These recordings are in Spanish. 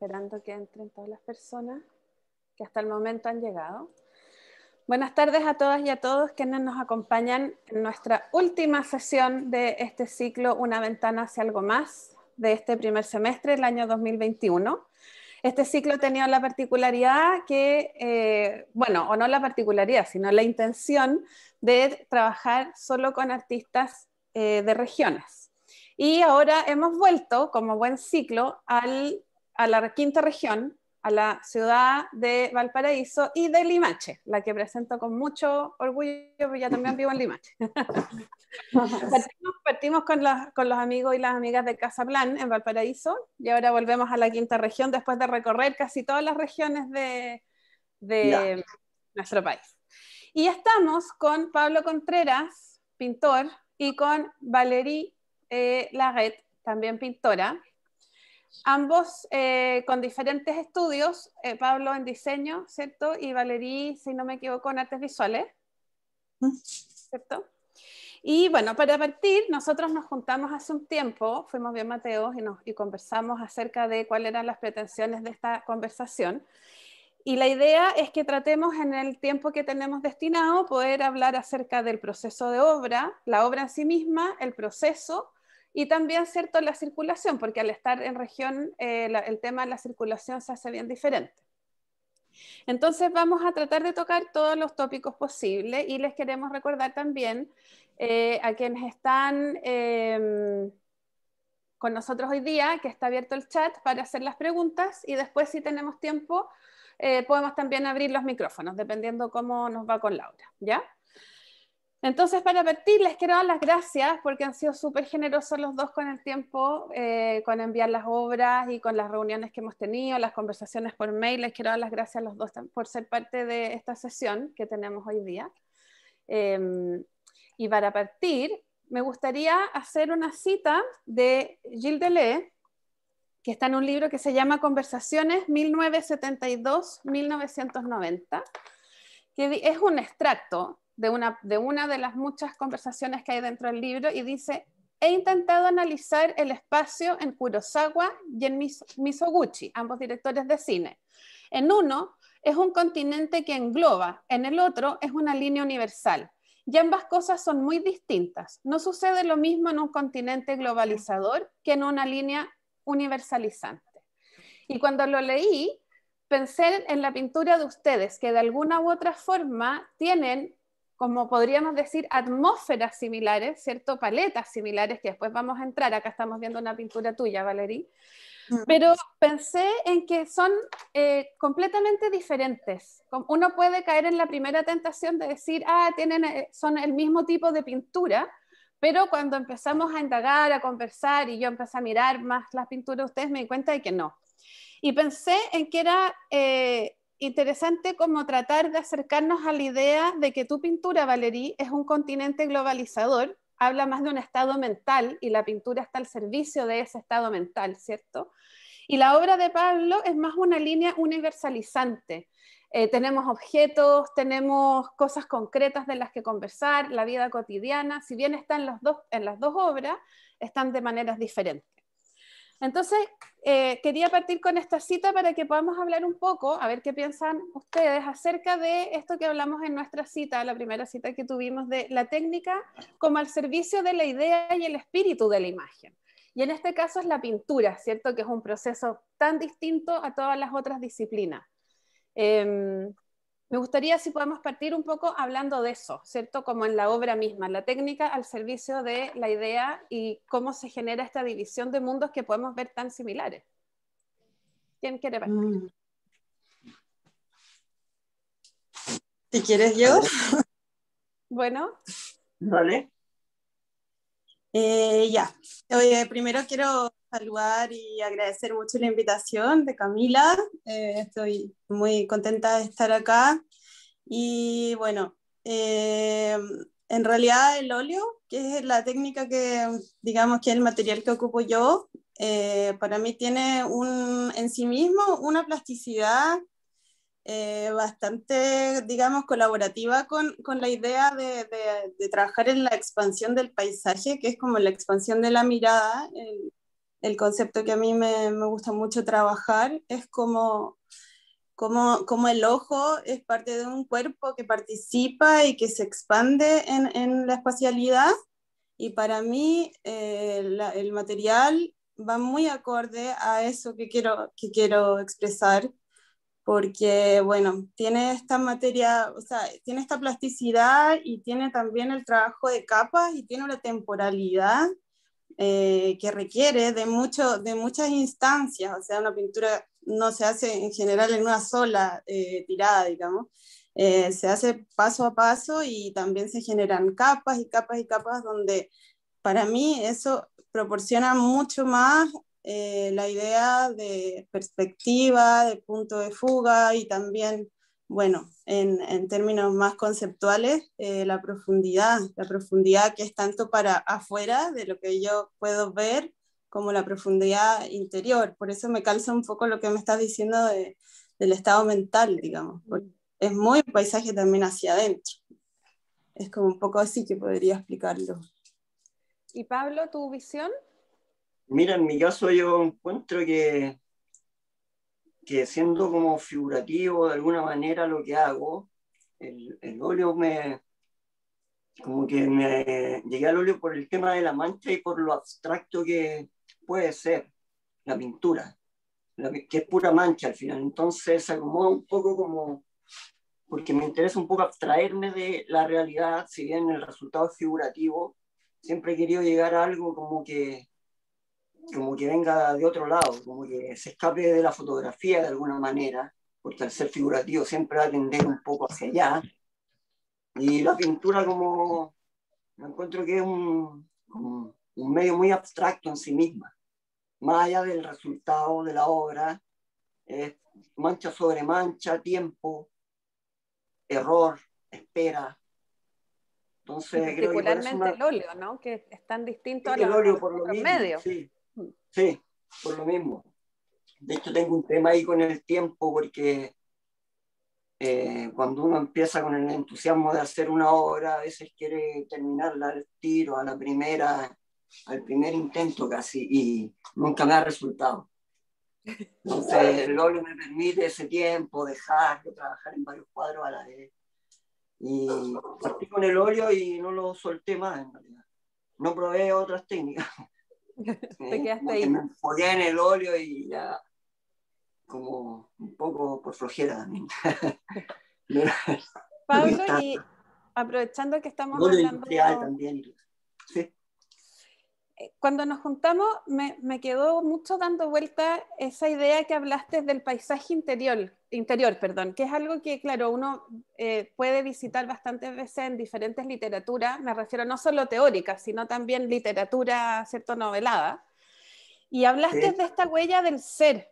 esperando que entren todas las personas que hasta el momento han llegado. Buenas tardes a todas y a todos quienes nos acompañan en nuestra última sesión de este ciclo Una ventana hacia algo más, de este primer semestre del año 2021. Este ciclo ha tenido la particularidad que, bueno, o no la particularidad, sino la intención de trabajar solo con artistas de regiones. Y ahora hemos vuelto, como buen ciclo, a la quinta región, a la ciudad de Valparaíso y de Limache, la que presento con mucho orgullo, porque ya también vivo en Limache. Partimos con los amigos y las amigas de Casaplan en Valparaíso, y ahora volvemos a la quinta región después de recorrer casi todas las regiones de nuestro país. Y estamos con Pablo Contreras, pintor, y con Valérie Laguet, también pintora. Ambos con diferentes estudios, Pablo en diseño, ¿cierto? Y Valérie, si no me equivoco, en artes visuales, ¿cierto? Y bueno, para partir, nosotros nos juntamos hace un tiempo, fuimos bien Mateos y conversamos acerca de cuáles eran las pretensiones de esta conversación. Y la idea es que tratemos en el tiempo que tenemos destinado poder hablar acerca del proceso de obra, la obra en sí misma, el proceso, y también, ¿cierto?, la circulación, porque al estar en región, el tema de la circulación se hace bien diferente. Entonces vamos a tratar de tocar todos los tópicos posibles y les queremos recordar también a quienes están con nosotros hoy día, que está abierto el chat para hacer las preguntas, y después, si tenemos tiempo, podemos también abrir los micrófonos, dependiendo cómo nos va con Laura, ¿ya? Entonces, para partir, les quiero dar las gracias porque han sido súper generosos los dos con el tiempo, con enviar las obras y con las reuniones que hemos tenido, las conversaciones por mail. Les quiero dar las gracias a los dos por ser parte de esta sesión que tenemos hoy día. Y para partir, me gustaría hacer una cita de Gilles Deleuze, que está en un libro que se llama Conversaciones 1972-1990, que es un extracto de una de las muchas conversaciones que hay dentro del libro, y dice: he intentado analizar el espacio en Kurosawa y en Mizoguchi, ambos directores de cine. En uno es un continente que engloba, en el otro es una línea universal, y ambas cosas son muy distintas. No sucede lo mismo en un continente globalizador que en una línea universalizante. Y cuando lo leí, pensé en la pintura de ustedes, que de alguna u otra forma tienen, como podríamos decir, atmósferas similares, ¿cierto? Paletas similares, que después vamos a entrar. Acá estamos viendo una pintura tuya, Valérie. Pero pensé en que son completamente diferentes. Uno puede caer en la primera tentación de decir, son el mismo tipo de pintura, pero cuando empezamos a indagar, a conversar, y yo empecé a mirar más las pinturas de ustedes, me di cuenta de que no. Y pensé en que era interesante como tratar de acercarnos a la idea de que tu pintura, Valérie, es un continente globalizador, habla más de un estado mental, y la pintura está al servicio de ese estado mental, ¿cierto? Y la obra de Pablo es más una línea universalizante. Tenemos objetos, tenemos cosas concretas de las que conversar, la vida cotidiana. Si bien están en las dos obras, están de maneras diferentes. Entonces, quería partir con esta cita para que podamos hablar un poco, a ver qué piensan ustedes acerca de esto que hablamos en nuestra cita, la primera cita que tuvimos, de la técnica como al servicio de la idea y el espíritu de la imagen. Y en este caso es la pintura, ¿cierto? Que es un proceso tan distinto a todas las otras disciplinas. Me gustaría si podemos partir un poco hablando de eso, ¿cierto? Como en la obra misma, la técnica al servicio de la idea y cómo se genera esta división de mundos que podemos ver tan similares. ¿Quién quiere partir? Si quieres yo. Bueno. Vale. Ya. Oye, primero quiero saludar y agradecer mucho la invitación de Camila. Estoy muy contenta de estar acá. Y bueno, en realidad el óleo, que es la técnica que, digamos, que es el material que ocupo yo, para mí tiene en sí mismo una plasticidad bastante, digamos, colaborativa con la idea de trabajar en la expansión del paisaje, que es como la expansión de la mirada, el concepto que a mí me gusta mucho trabajar es como el ojo es parte de un cuerpo que participa y que se expande en la espacialidad. Y para mí el material va muy acorde a eso que quiero expresar, porque, bueno, tiene esta materia, o sea, tiene esta plasticidad y tiene también el trabajo de capas y tiene una temporalidad que requiere de muchas instancias, o sea, una pintura no se hace en general en una sola tirada, digamos. Se hace paso a paso y también se generan capas y capas y capas donde para mí eso proporciona mucho más la idea de perspectiva, de punto de fuga y también, bueno, en términos más conceptuales, la profundidad que es tanto para afuera de lo que yo puedo ver como la profundidad interior. Por eso me calza un poco lo que me estás diciendo del estado mental, digamos. Porque es muy un paisaje también hacia adentro. Es como un poco así que podría explicarlo. ¿Y Pablo, tu visión? Mira, en mi caso yo encuentro que siendo como figurativo de alguna manera lo que hago, el óleo como que me llegué al óleo por el tema de la mancha y por lo abstracto que puede ser la pintura, que es pura mancha al final. Entonces se acomoda un poco como, porque me interesa un poco abstraerme de la realidad, si bien el resultado es figurativo, siempre he querido llegar a algo como que venga de otro lado, como que se escape de la fotografía de alguna manera, porque al ser figurativo siempre va a tender un poco hacia allá. Y la pintura como, me encuentro que es un medio muy abstracto en sí misma, más allá del resultado de la obra, es mancha sobre mancha, tiempo, error, espera. Y Entonces creo que por eso particularmente el óleo, ¿no? Que es tan distinto a el a óleo los por lo otros mismo, medios. sí, sí, por lo mismo. De hecho tengo un tema ahí con el tiempo porque cuando uno empieza con el entusiasmo de hacer una obra, a veces quiere terminarla al tiro, a la primera, al primer intento casi, y nunca me ha resultado. Entonces el óleo me permite ese tiempo, dejar de trabajar en varios cuadros a la vez. Y partí con el óleo y no lo solté más en realidad. No probé otras técnicas. Te quedaste Como que ahí. me enfoqué en el óleo y ya como un poco por flojera también. Pablo, y aprovechando que estamos Óleo industrial hablando, también. Sí. cuando nos juntamos me quedó mucho dando vuelta esa idea que hablaste del paisaje interior, perdón, que es algo que, claro, uno puede visitar bastantes veces en diferentes literaturas, me refiero no solo teórica, sino también literatura, ¿cierto?, novelada. Y hablaste Sí. de esta huella del ser.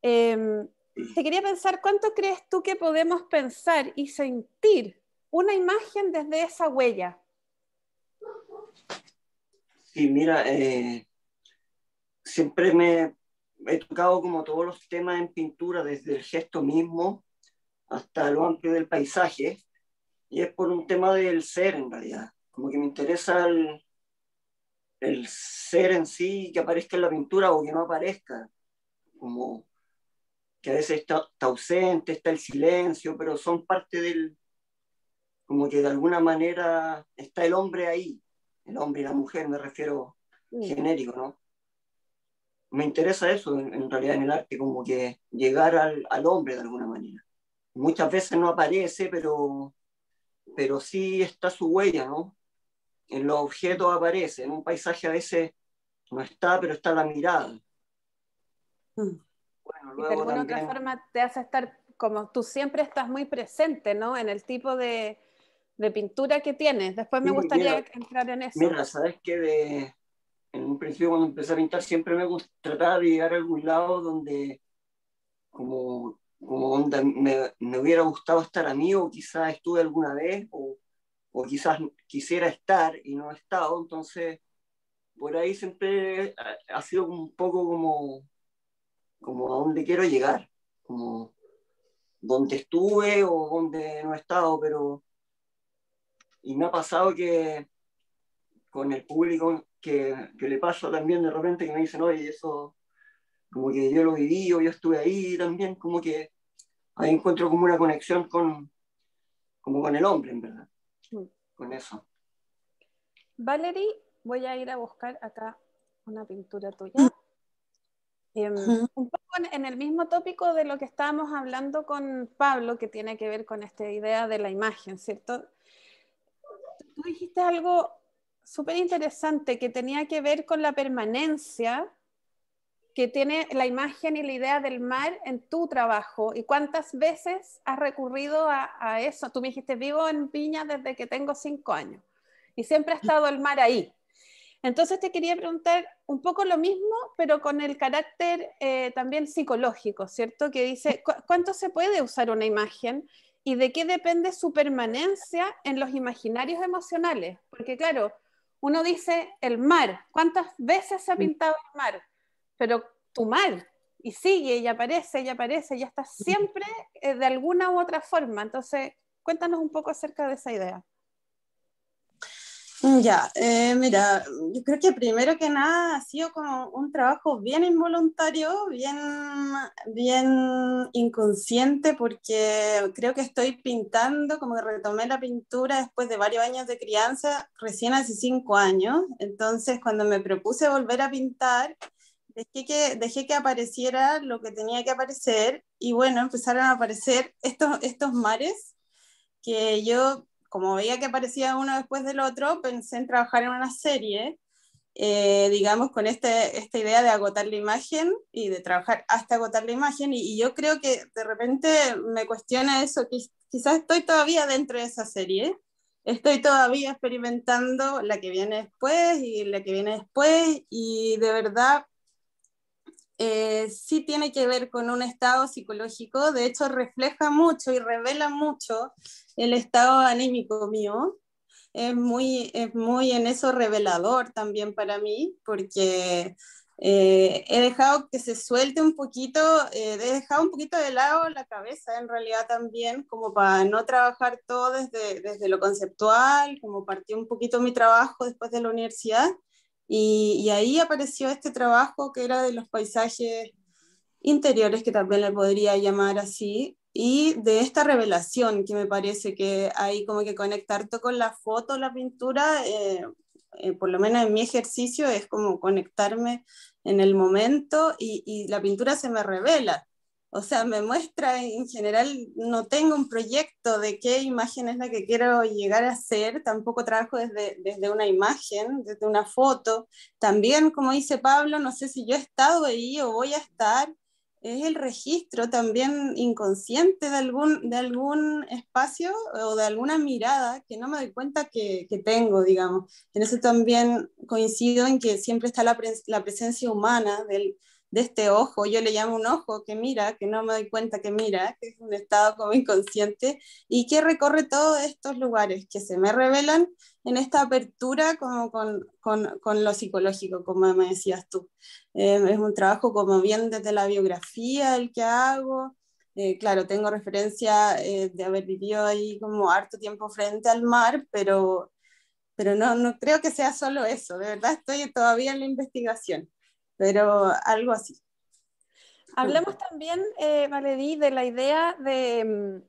Eh, Sí. Te quería pensar, ¿cuánto crees tú que podemos pensar y sentir una imagen desde esa huella? Sí, mira, siempre me he tocado como todos los temas en pintura, desde el gesto mismo hasta lo amplio del paisaje, y es por un tema del ser en realidad, como que me interesa el ser en sí, que aparezca en la pintura o que no aparezca, como que a veces está ausente, está el silencio, pero son parte como que de alguna manera está el hombre ahí, el hombre y la mujer, me refiero genérico, ¿no? Me interesa eso en realidad en el arte, como que llegar al hombre de alguna manera. Muchas veces no aparece, pero sí está su huella, ¿no? En los objetos aparece, en un paisaje a veces no está, pero está la mirada. Bueno, Y de luego alguna otra también, forma te hace estar, como tú siempre estás muy presente, ¿no? En el tipo de pintura que tienes. Después me sí, gustaría entrar en eso. mira, sabes que en un principio cuando empecé a pintar siempre me trataba de llegar a algún lado donde como donde me hubiera gustado estar a mí o quizás estuve alguna vez o quizás quisiera estar y no he estado, entonces por ahí siempre ha sido un poco como a donde quiero llegar, como donde estuve o donde no he estado, y me ha pasado que con el público que le paso también de repente, que me dicen, oye, eso como que yo lo viví o yo estuve ahí también, como que ahí encuentro como una conexión como con el hombre, en verdad, con eso. Valerie, voy a ir a buscar acá una pintura tuya. Un poco en el mismo tópico de lo que estábamos hablando con Pablo, que tiene que ver con esta idea de la imagen, ¿cierto? Tú dijiste algo súper interesante que tenía que ver con la permanencia que tiene la imagen y la idea del mar en tu trabajo y cuántas veces has recurrido a eso. Tú me dijiste, vivo en Viña desde que tengo 5 años y siempre ha estado el mar ahí. Entonces te quería preguntar un poco lo mismo, pero con el carácter también psicológico, ¿cierto? Que dice, ¿cuánto se puede usar una imagen y de qué depende su permanencia en los imaginarios emocionales? Porque claro, uno dice el mar, ¿cuántas veces se ha pintado el mar? Pero tu mar, y sigue, y aparece, y está siempre de alguna u otra forma. Entonces, cuéntanos un poco acerca de esa idea. Ya, mira, yo creo que primero que nada ha sido como un trabajo bien involuntario, bien inconsciente, porque creo que estoy pintando, como que retomé la pintura después de varios años de crianza, recién hace 5 años. Entonces, cuando me propuse volver a pintar, dejé que apareciera lo que tenía que aparecer, y bueno, empezaron a aparecer estos mares que yo, como veía que aparecía uno después del otro, pensé en trabajar en una serie, digamos, con esta idea de agotar la imagen y de trabajar hasta agotar la imagen. Y yo creo que de repente me cuestiona eso, que quizás estoy todavía dentro de esa serie, estoy todavía experimentando la que viene después y la que viene después, y de verdad sí tiene que ver con un estado psicológico. De hecho refleja mucho y revela mucho el estado anímico mío. Es muy en eso revelador también para mí, porque he dejado que se suelte un poquito, he dejado un poquito de lado la cabeza en realidad también, como para no trabajar todo desde lo conceptual, como partí un poquito mi trabajo después de la universidad, y ahí apareció este trabajo que era de los paisajes interiores, que también le podría llamar así, y de esta revelación que me parece que hay como que conectar todo con la foto, la pintura, por lo menos en mi ejercicio es como conectarme en el momento, y la pintura se me revela. O sea, me muestra en general, no tengo un proyecto de qué imagen es la que quiero llegar a hacer, tampoco trabajo desde una imagen, desde una foto. También, como dice Pablo, no sé si yo he estado ahí o voy a estar, es el registro también inconsciente de algún espacio o de alguna mirada que no me doy cuenta que tengo, digamos. En eso también coincido en que siempre está la presencia humana de este ojo. Yo le llamo un ojo que mira, que no me doy cuenta que mira, que es un estado como inconsciente y que recorre todos estos lugares que se me revelan en esta apertura como con lo psicológico, como me decías tú. Es un trabajo como bien desde la biografía el que hago. Claro, tengo referencia de haber vivido ahí como harto tiempo frente al mar, pero no creo que sea solo eso. De verdad estoy todavía en la investigación, pero algo así. Hablemos también, Valerie, de la idea de,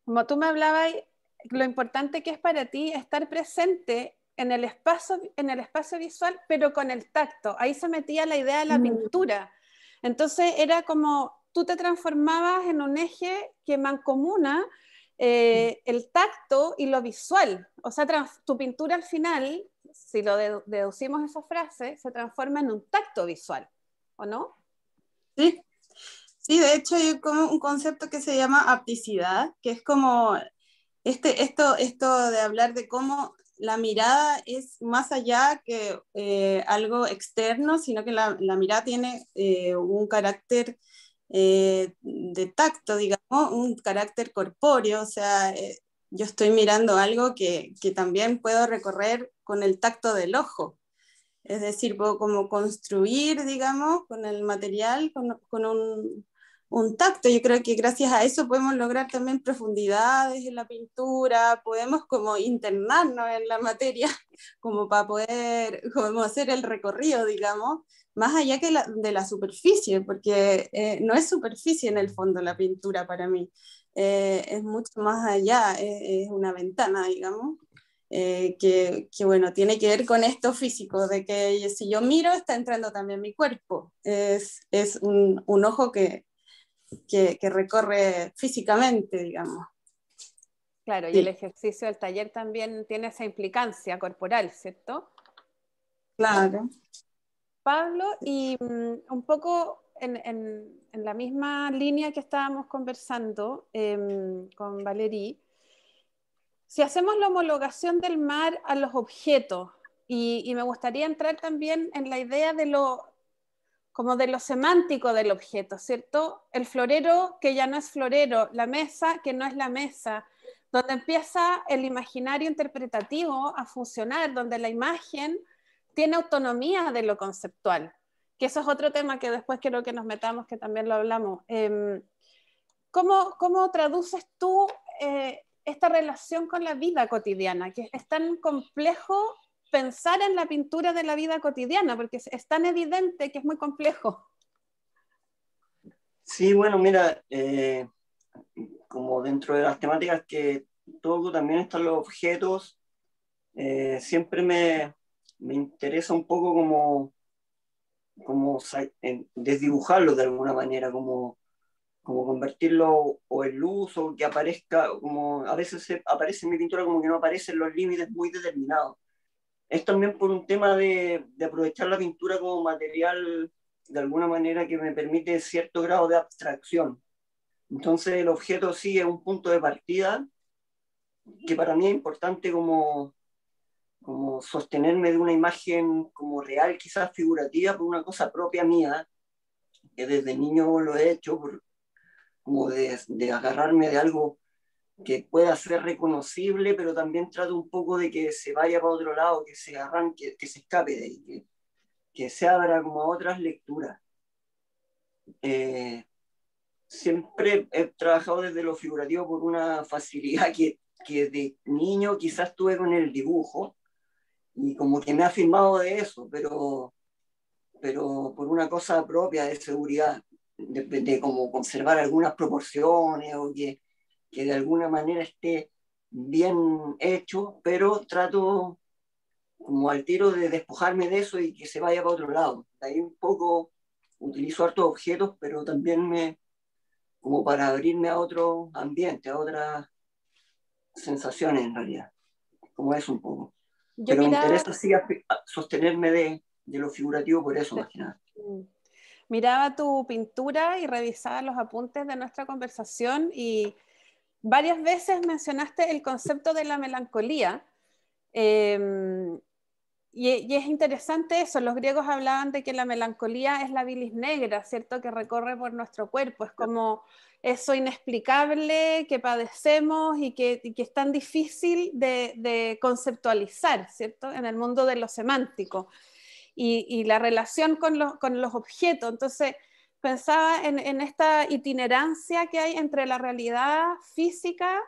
como tú me hablabas, lo importante que es para ti estar presente en el espacio visual, pero con el tacto. Ahí se metía la idea de la pintura. Entonces era como tú te transformabas en un eje que mancomuna el tacto y lo visual. O sea, tu pintura al final, si lo deducimos esa frase, se transforma en un tacto visual, ¿o no? Sí, sí, de hecho hay como un concepto que se llama hapticidad, que es como esto de hablar de cómo la mirada es más allá que algo externo, sino que la mirada tiene un carácter de tacto, digamos, un carácter corpóreo. O sea, yo estoy mirando algo que también puedo recorrer con el tacto del ojo. Es decir, puedo como construir, digamos, con el material, con un tacto. Yo creo que gracias a eso podemos lograr también profundidades en la pintura, podemos como internarnos en la materia, como para poder como hacer el recorrido, digamos, más allá que de la superficie, porque no es superficie en el fondo la pintura para mí, es mucho más allá, es una ventana, digamos. Bueno, tiene que ver con esto físico, de que si yo miro está entrando también mi cuerpo, es un ojo que recorre físicamente, digamos. Claro, y el Sí, ejercicio del taller también tiene esa implicancia corporal, ¿cierto? claro. Pablo, y un poco en la misma línea que estábamos conversando con Valerie, si hacemos la homologación del mar a los objetos, y me gustaría entrar también en la idea de como de lo semántico del objeto, ¿cierto? El florero que ya no es florero, la mesa que no es la mesa, donde empieza el imaginario interpretativo a funcionar, donde la imagen tiene autonomía de lo conceptual, que eso es otro tema que después quiero que nos metamos, que también lo hablamos. ¿Cómo traduces tú esta relación con la vida cotidiana, que es tan complejo pensar en la pintura de la vida cotidiana, porque es tan evidente que es muy complejo? Sí, bueno, mira, como dentro de las temáticas que toco también están los objetos, siempre me interesa un poco desdibujarlos de alguna manera, como convertirlo o en luz o que aparezca, como a veces aparece en mi pintura como que no aparecen los límites muy determinados. Es también por un tema de aprovechar la pintura como material de alguna manera que me permite cierto grado de abstracción. Entonces el objeto sí es un punto de partida que para mí es importante como sostenerme de una imagen como real, quizás figurativa, por una cosa propia mía, que desde niño lo he hecho, como de agarrarme de algo que pueda ser reconocible, pero también trato un poco de que se vaya para otro lado, que se arranque, que se escape de ahí, que se abra como a otras lecturas. Eh, Siempre he trabajado desde lo figurativo por una facilidad que de niño quizás tuve con el dibujo y como que me ha firmado de eso, pero por una cosa propia de seguridad, de como conservar algunas proporciones o que de alguna manera esté bien hecho, pero trato como al tiro de despojarme de eso y que se vaya para otro lado. De ahí un poco utilizo hartos objetos, pero también como para abrirme a otro ambiente, a otras sensaciones en realidad, como es un poco. Yo Pero me miraba, interesa sí sostenerme de lo figurativo por eso más que nada. miraba tu pintura y revisaba los apuntes de nuestra conversación y varias veces mencionaste el concepto de la melancolía. Eh, y es interesante eso, los griegos hablaban de que la melancolía es la bilis negra, ¿cierto? Que recorre por nuestro cuerpo, es como eso inexplicable que padecemos y que es tan difícil de conceptualizar, ¿cierto? En el mundo de lo semántico y la relación con los objetos. Entonces, pensaba en esta itinerancia que hay entre la realidad física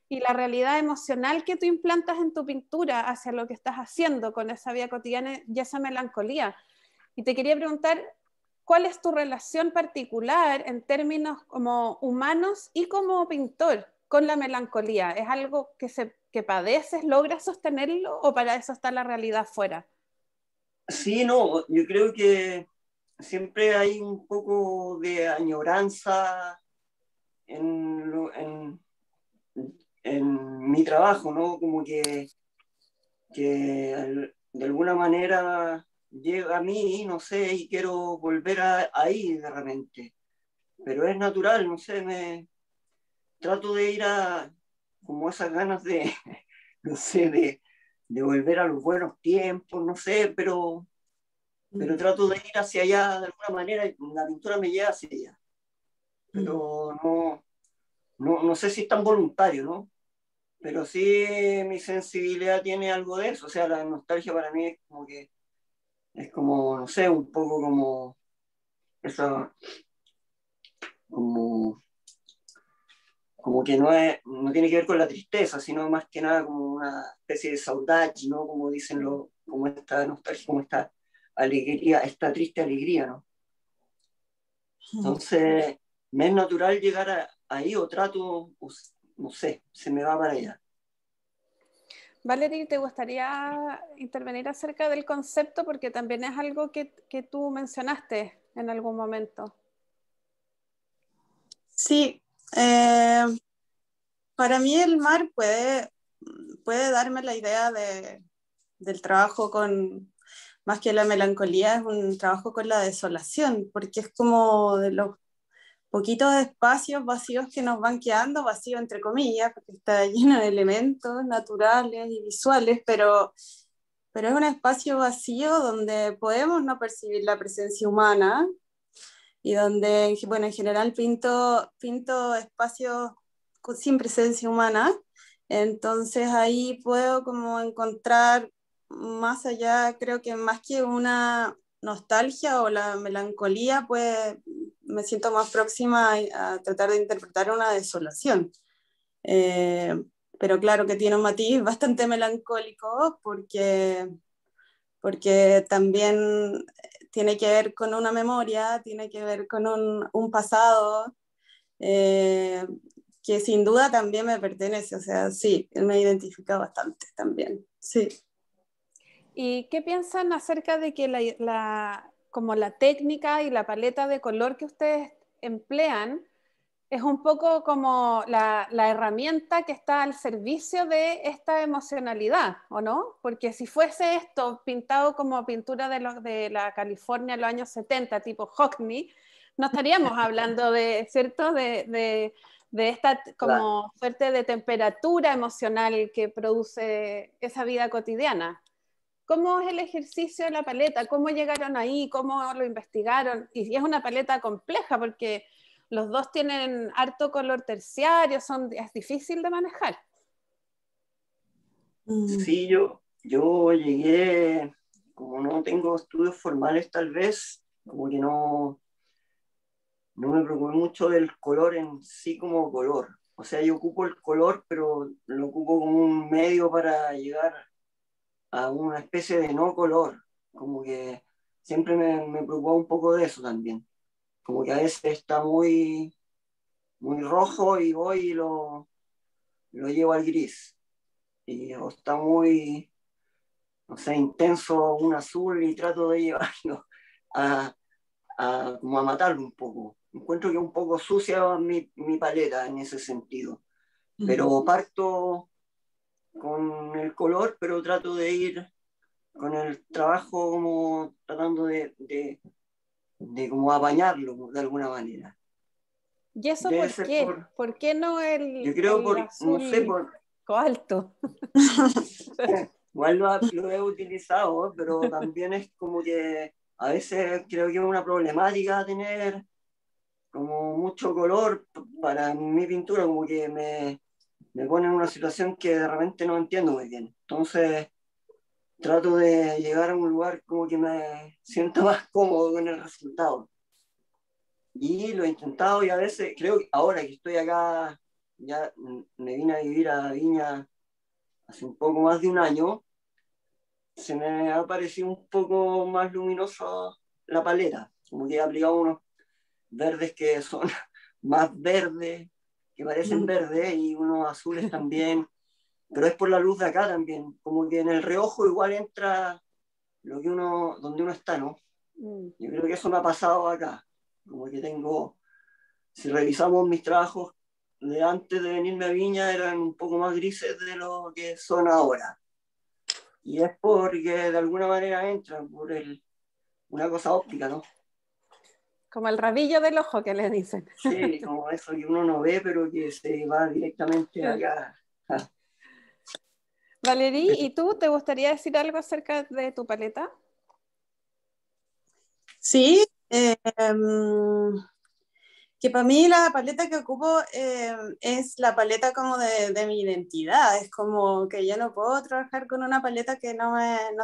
y la realidad emocional que tú implantas en tu pintura hacia lo que estás haciendo con esa vida cotidiana y esa melancolía. Y te quería preguntar, ¿cuál es tu relación particular en términos como humanos y como pintor con la melancolía? ¿Es algo que padeces, logras sostenerlo o para eso está la realidad fuera? Sí, no, yo creo que siempre hay un poco de añoranza en, en mi trabajo, ¿no? Como que de alguna manera llega a mí, no sé, y quiero volver ahí de repente. Pero es natural, no sé, trato de ir a como esas ganas de, no sé, de volver a los buenos tiempos, no sé, pero trato de ir hacia allá de alguna manera y la pintura me lleva hacia allá. Pero no sé si es tan voluntario, ¿no? Pero sí mi sensibilidad tiene algo de eso, o sea, la nostalgia para mí es como, no sé, un poco como esa, como que no tiene que ver con la tristeza, sino más que nada como una especie de saudade, ¿no? Como dicen como esta nostalgia, como esta alegría, esta triste alegría, ¿no? Entonces, me es natural llegar ahí o trato, no sé, se me va para allá. Valerie, ¿te gustaría intervenir acerca del concepto? Porque también es algo que tú mencionaste en algún momento. Sí, para mí el mar puede darme la idea del trabajo más que la melancolía, es un trabajo con la desolación, porque es como de los poquitos espacios vacíos que nos van quedando, vacío entre comillas, porque está lleno de elementos naturales y visuales, pero es un espacio vacío donde podemos no percibir la presencia humana y donde, bueno, en general pinto espacios sin presencia humana, entonces ahí puedo como encontrar más allá, creo que más que una nostalgia o la melancolía, pues me siento más próxima a tratar de interpretar una desolación. Eh, pero claro que tiene un matiz bastante melancólico porque también tiene que ver con una memoria, tiene que ver con un pasado eh, que sin duda también me pertenece, o sea, sí, me identifica bastante también, sí. ¿Y qué piensan acerca de que como la técnica y la paleta de color que ustedes emplean es un poco como la herramienta que está al servicio de esta emocionalidad, ¿o no? Porque si fuese esto pintado como pintura de la California en los años 70, tipo Hockney, no estaríamos hablando de, ¿cierto? De esta como suerte de temperatura emocional que produce esa vida cotidiana. ¿Cómo es el ejercicio de la paleta? ¿Cómo llegaron ahí? ¿Cómo lo investigaron? Y es una paleta compleja porque los dos tienen harto color terciario, es difícil de manejar. Sí, yo llegué, como no tengo estudios formales tal vez, como que no me preocupé mucho del color en sí como color. O sea, yo ocupo el color, pero lo ocupo como un medio para llegar a una especie de no color. Como que siempre me preocupó un poco de eso también. Como que a veces está muy rojo y voy y lo llevo al gris. Y o está muy, no sé, intenso un azul y trato de llevarlo a, como a matarlo un poco. Encuentro que es un poco sucia mi paleta en ese sentido. Pero parto con el color, pero trato de ir con el trabajo como tratando de como apañarlo de alguna manera. ¿Y eso Debe por ser qué? ¿Por qué no yo creo el no sé, azul cobalto? igual lo he utilizado, pero también es como que a veces creo que es una problemática tener como mucho color para mi pintura, como que me pone en una situación que de repente no entiendo muy bien. Entonces trato de llegar a un lugar como que me sienta más cómodo con el resultado. Y lo he intentado y a veces, creo que ahora que estoy acá, ya me vine a vivir a Viña hace un poco más de un año, se me ha parecido un poco más luminoso la paleta, como que he aplicado unos verdes que son más verdes, que parecen verdes, y unos azules también, pero es por la luz de acá también, como que en el reojo igual entra donde uno está, ¿no? Yo creo que eso me ha pasado acá, como que si revisamos mis trabajos de antes de venirme a Viña, eran un poco más grises de lo que son ahora. Y es porque de alguna manera entran por una cosa óptica, ¿no? Como el rabillo del ojo que le dicen. Sí, como eso que uno no ve, pero que se va directamente acá. Valerie, ¿y tú te gustaría decir algo acerca de tu paleta? Sí, que para mí la paleta que ocupo es la paleta como de mi identidad, es como que yo no puedo trabajar con una paleta que no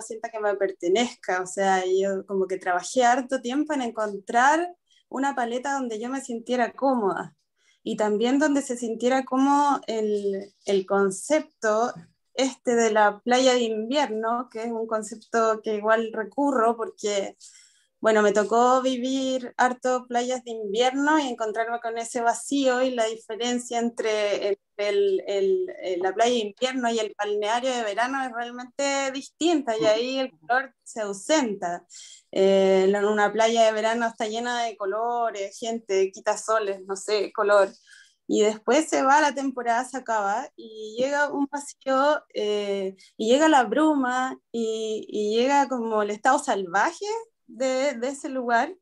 sienta que me pertenezca, o sea, yo como que trabajé harto tiempo en encontrar una paleta donde yo me sintiera cómoda y también donde se sintiera como el concepto este de la playa de invierno, que es un concepto que igual recurro porque, bueno, me tocó vivir harto playas de invierno y encontrarme con ese vacío y la diferencia entre la playa de invierno y el balneario de verano es realmente distinta y ahí el color se ausenta. Una playa de verano está llena de colores, gente, quitasoles, no sé, color. Y después se va la temporada, se acaba y llega un vacío y llega la bruma y llega como el estado salvaje de ese lugar,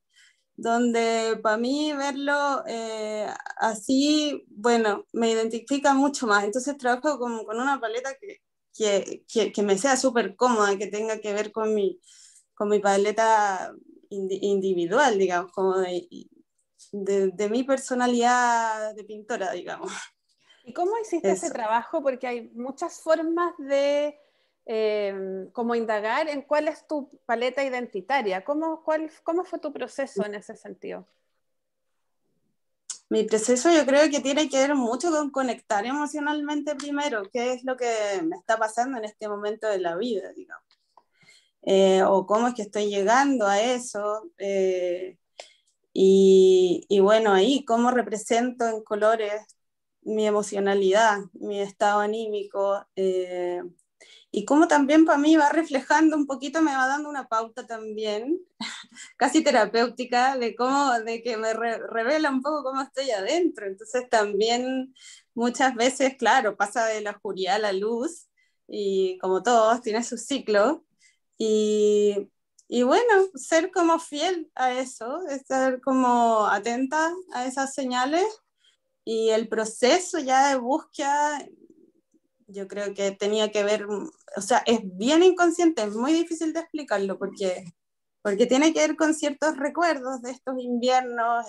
donde para mí verlo así, bueno, me identifica mucho más. Entonces trabajo como con una paleta que me sea súper cómoda, que tenga que ver con mi paleta individual, digamos, como de mi personalidad de pintora, digamos. ¿Y cómo hiciste ese Eso. trabajo? Porque hay muchas formas de como indagar en cuál es tu paleta identitaria. ¿Cómo fue tu proceso en ese sentido? Mi proceso yo creo que tiene que ver mucho con conectar emocionalmente primero, qué es lo que me está pasando en este momento de la vida, digamos. O cómo es que estoy llegando a eso. Y bueno, ahí cómo represento en colores mi emocionalidad, mi estado anímico, y cómo también para mí va reflejando un poquito, me va dando una pauta también, casi terapéutica, de que me revela un poco cómo estoy adentro. Entonces también muchas veces, claro, pasa de la oscuridad a la luz, y como todos, tiene su ciclo, y, y bueno, ser como fiel a eso, estar como atenta a esas señales, y el proceso ya de búsqueda, yo creo que tenía que ver, o sea, es bien inconsciente, es muy difícil de explicarlo porque tiene que ver con ciertos recuerdos de estos inviernos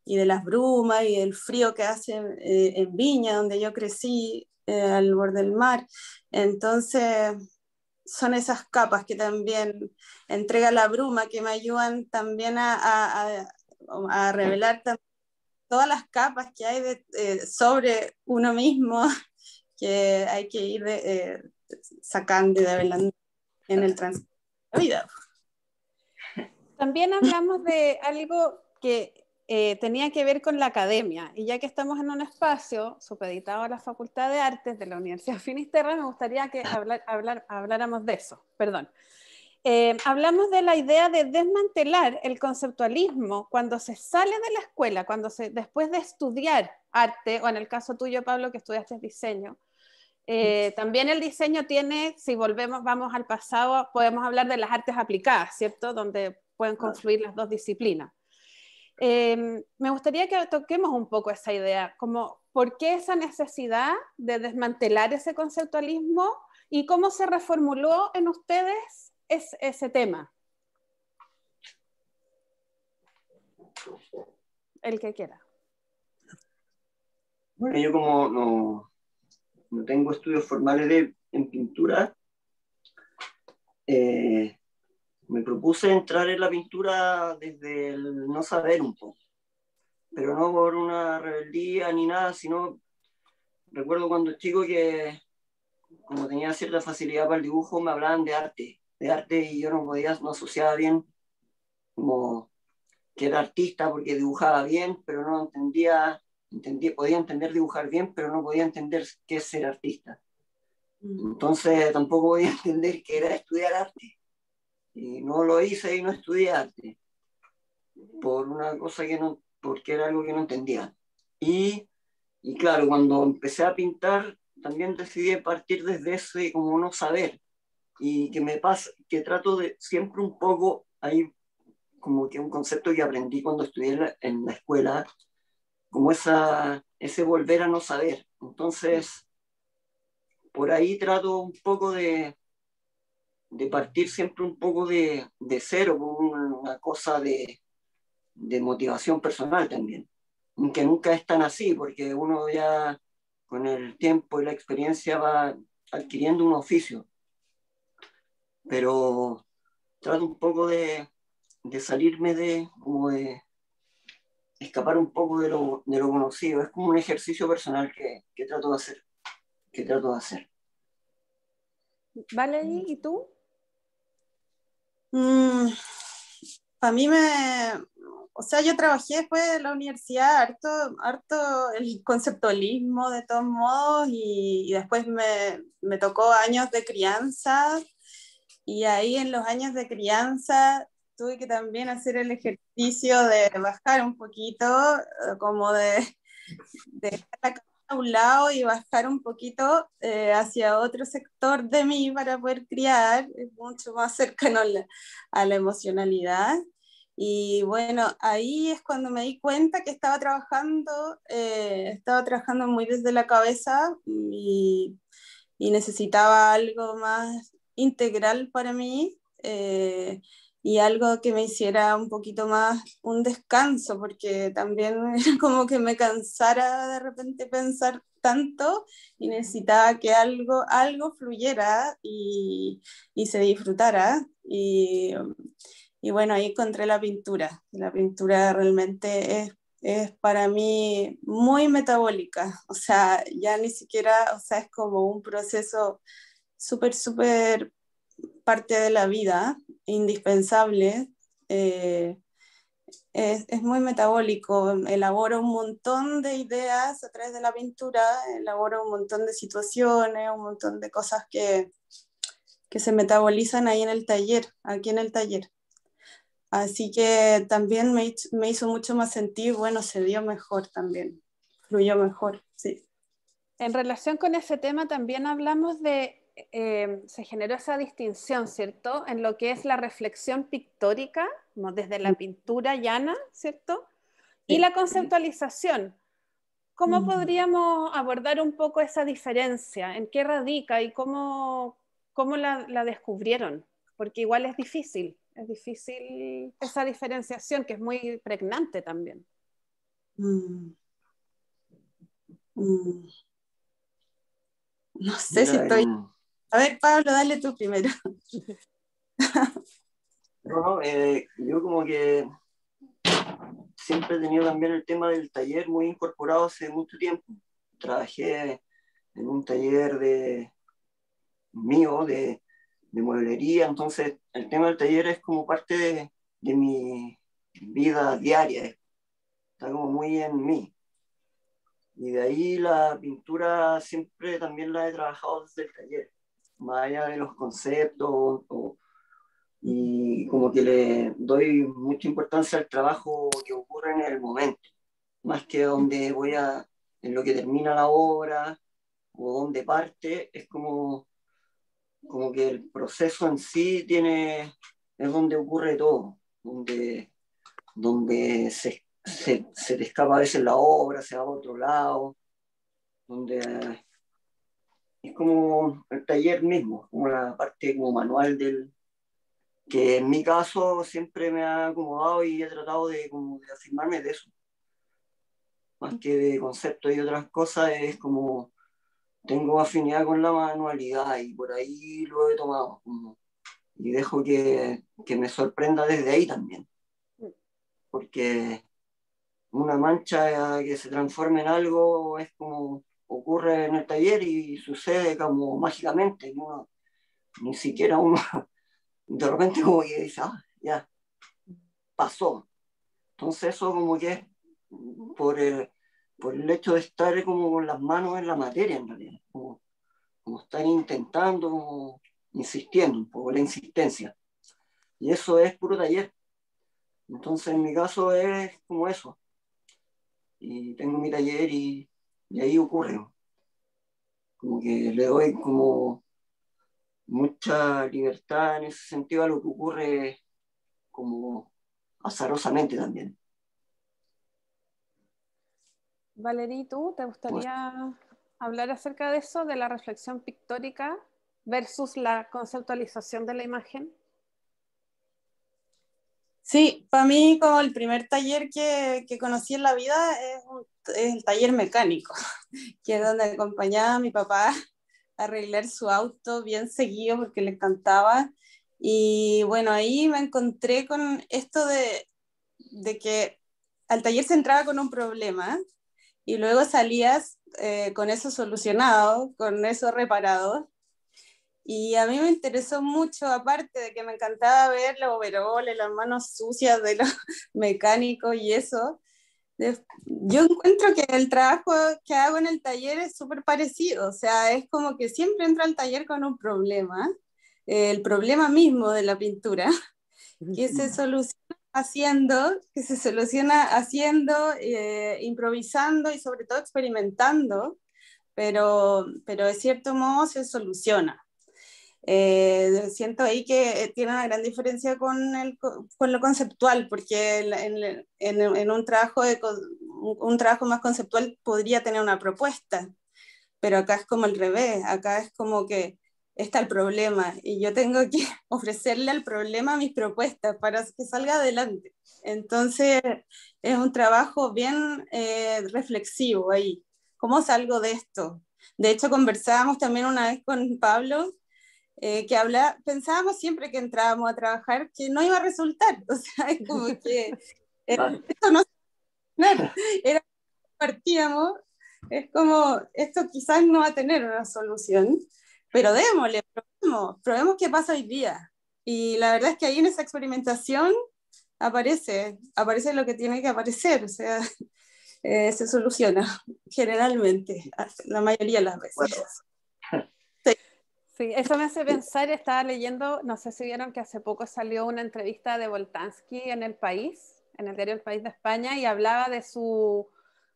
y de las brumas y del frío que hace en Viña, donde yo crecí, al borde del mar. Entonces, son esas capas que también entrega la bruma que me ayudan también a revelar todas las capas que hay sobre uno mismo que hay que ir sacando y develando en el transcurso de la vida. También hablamos de algo que tenía que ver con la academia, y ya que estamos en un espacio supeditado a la Facultad de Artes de la Universidad de Finisterre, me gustaría que habláramos de eso. Perdón. Hablamos de la idea de desmantelar el conceptualismo cuando se sale de la escuela, después de estudiar arte, o en el caso tuyo, Pablo, que estudiaste diseño. También el diseño tiene, si vamos al pasado, podemos hablar de las artes aplicadas, ¿cierto? Donde pueden confluir las dos disciplinas. Me gustaría que toquemos un poco esa idea, como por qué esa necesidad de desmantelar ese conceptualismo y cómo se reformuló en ustedes ese tema. El que quiera. Bueno, yo como no tengo estudios formales en pintura, me propuse entrar en la pintura desde el no saber un poco, pero no por una rebeldía ni nada, sino recuerdo cuando chico que como tenía cierta facilidad para el dibujo, me hablaban de arte y yo no asociaba bien como que era artista porque dibujaba bien, pero no podía entender dibujar bien, pero no podía entender qué es ser artista. Entonces tampoco podía entender qué era estudiar arte. Y no lo hice y no estudié arte. Por una cosa porque era algo que no entendía. Y claro, cuando empecé a pintar, también decidí partir desde ese como no saber. Y que me pasa, que trato de siempre un poco, hay como que un concepto que aprendí cuando estudié en la escuela, como ese volver a no saber. Entonces, por ahí trato un poco de partir siempre un poco de cero, con una cosa de motivación personal también, aunque nunca es tan así, porque uno ya con el tiempo y la experiencia va adquiriendo un oficio, pero trato un poco de salirme como escapar un poco de lo conocido. Es como un ejercicio personal que trato de hacer. Que trato de hacer. Valerie, ¿y tú? Para mí o sea, yo trabajé después de la universidad harto el conceptualismo de todos modos y después me tocó años de crianza y ahí en los años de crianza tuve que también hacer el ejercicio de bajar un poquito, como de dejar la cabeza a un lado y bajar un poquito hacia otro sector de mí para poder criar, es mucho más cercano a la emocionalidad. Y bueno, ahí es cuando me di cuenta que estaba trabajando muy desde la cabeza y necesitaba algo más integral para mí. Y algo que me hiciera un poquito más un descanso, porque también era como que me cansara de repente pensar tanto y necesitaba que algo fluyera y se disfrutara. Y bueno, ahí encontré la pintura. La pintura realmente es para mí muy metabólica, o sea, ya ni siquiera, o sea, es como un proceso súper parte de la vida, indispensable. eh, es muy metabólico, elaboro un montón de ideas a través de la pintura, elaboro un montón de situaciones, un montón de cosas que se metabolizan ahí en el taller, aquí en el taller. Así que también me hizo mucho más sentido, bueno, se dio mejor también, fluyó mejor, sí. En relación con ese tema también hablamos se generó esa distinción, ¿cierto? En lo que es la reflexión pictórica, como desde la pintura llana, ¿cierto? Y la conceptualización. ¿Cómo podríamos abordar un poco esa diferencia? ¿En qué radica y cómo la descubrieron? Porque igual es difícil esa diferenciación que es muy pregnante también. Mm. Mm. No sé si Mira, estoy... A ver, Pablo, dale tú primero. yo como que siempre he tenido también el tema del taller muy incorporado hace mucho tiempo. Trabajé en un taller mío de mueblería, entonces el tema del taller es como parte de mi vida diaria, está como muy en mí. Y de ahí la pintura siempre también la he trabajado desde el taller, más allá de los conceptos, y como que le doy mucha importancia al trabajo que ocurre en el momento, más que en lo que termina la obra o donde parte, es como que el proceso en sí es donde ocurre todo, donde se te escapa a veces la obra, se va a otro lado, donde es como el taller mismo, como la parte como manual que en mi caso siempre me ha acomodado y he tratado como de afirmarme de eso, más que de conceptos y otras cosas, es como tengo afinidad con la manualidad y por ahí lo he tomado, y dejo que me sorprenda desde ahí también, porque una mancha que se transforma en algo es como ocurre en el taller y sucede como mágicamente, ¿no? Ni siquiera uno de repente como que dice, ah, ya, pasó. Entonces eso como que es por el hecho de estar como con las manos en la materia en realidad, como estar intentando, como insistiendo un poco, la insistencia. Y eso es puro taller. Entonces en mi caso es como eso. Y tengo mi taller y ahí ocurre. Como que le doy como mucha libertad en ese sentido a lo que ocurre como azarosamente también. Valerie, ¿tú te Pues, gustaría hablar acerca de eso, de la reflexión pictórica versus la conceptualización de la imagen? Sí, para mí como el primer taller que conocí en la vida es el taller mecánico, que es donde acompañaba a mi papá a arreglar su auto bien seguido porque le encantaba. Y bueno, ahí me encontré con esto de que al taller se entraba con un problema y luego salías con eso solucionado, con eso reparado. Y a mí me interesó mucho, aparte de que me encantaba ver los overoles, las manos sucias de los mecánicos y eso, yo encuentro que el trabajo que hago en el taller es súper parecido, o sea, es como que siempre entro al taller con un problema, el problema mismo de la pintura, que se soluciona haciendo, improvisando y sobre todo experimentando, pero de cierto modo se soluciona. Siento ahí que tiene una gran diferencia con lo conceptual, porque en un trabajo más conceptual podría tener una propuesta, pero acá es como al revés, acá es como que está el problema y yo tengo que ofrecerle al problema mis propuestas para que salga adelante. Entonces es un trabajo bien reflexivo ahí. ¿Cómo salgo de esto? De hecho, conversábamos también una vez con Pablo, pensábamos siempre que entrábamos a trabajar que no iba a resultar, o sea, es como que esto no, era partíamos, es como, esto quizás no va a tener una solución, pero démosle, probemos qué pasa hoy día. Y la verdad es que ahí en esa experimentación aparece lo que tiene que aparecer, o sea, se soluciona generalmente, la mayoría de las veces. Bueno. Sí, eso me hace pensar, estaba leyendo, no sé si vieron que hace poco salió una entrevista de Boltanski en El País, en el diario El País de España, y hablaba de su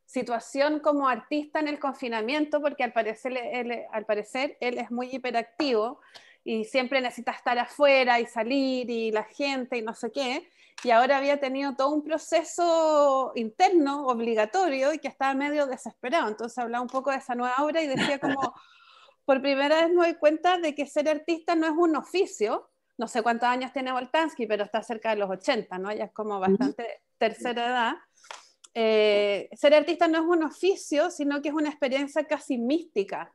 situación como artista en el confinamiento, porque al parecer él es muy hiperactivo y siempre necesita estar afuera y salir y la gente y no sé qué, y ahora había tenido todo un proceso interno obligatorio y que estaba medio desesperado. Entonces hablaba un poco de esa nueva obra y decía como, por primera vez me doy cuenta de que ser artista no es un oficio. No sé cuántos años tiene Boltanski, pero está cerca de los 80, ¿no? Ya es como bastante tercera edad. Ser artista no es un oficio, sino que es una experiencia casi mística.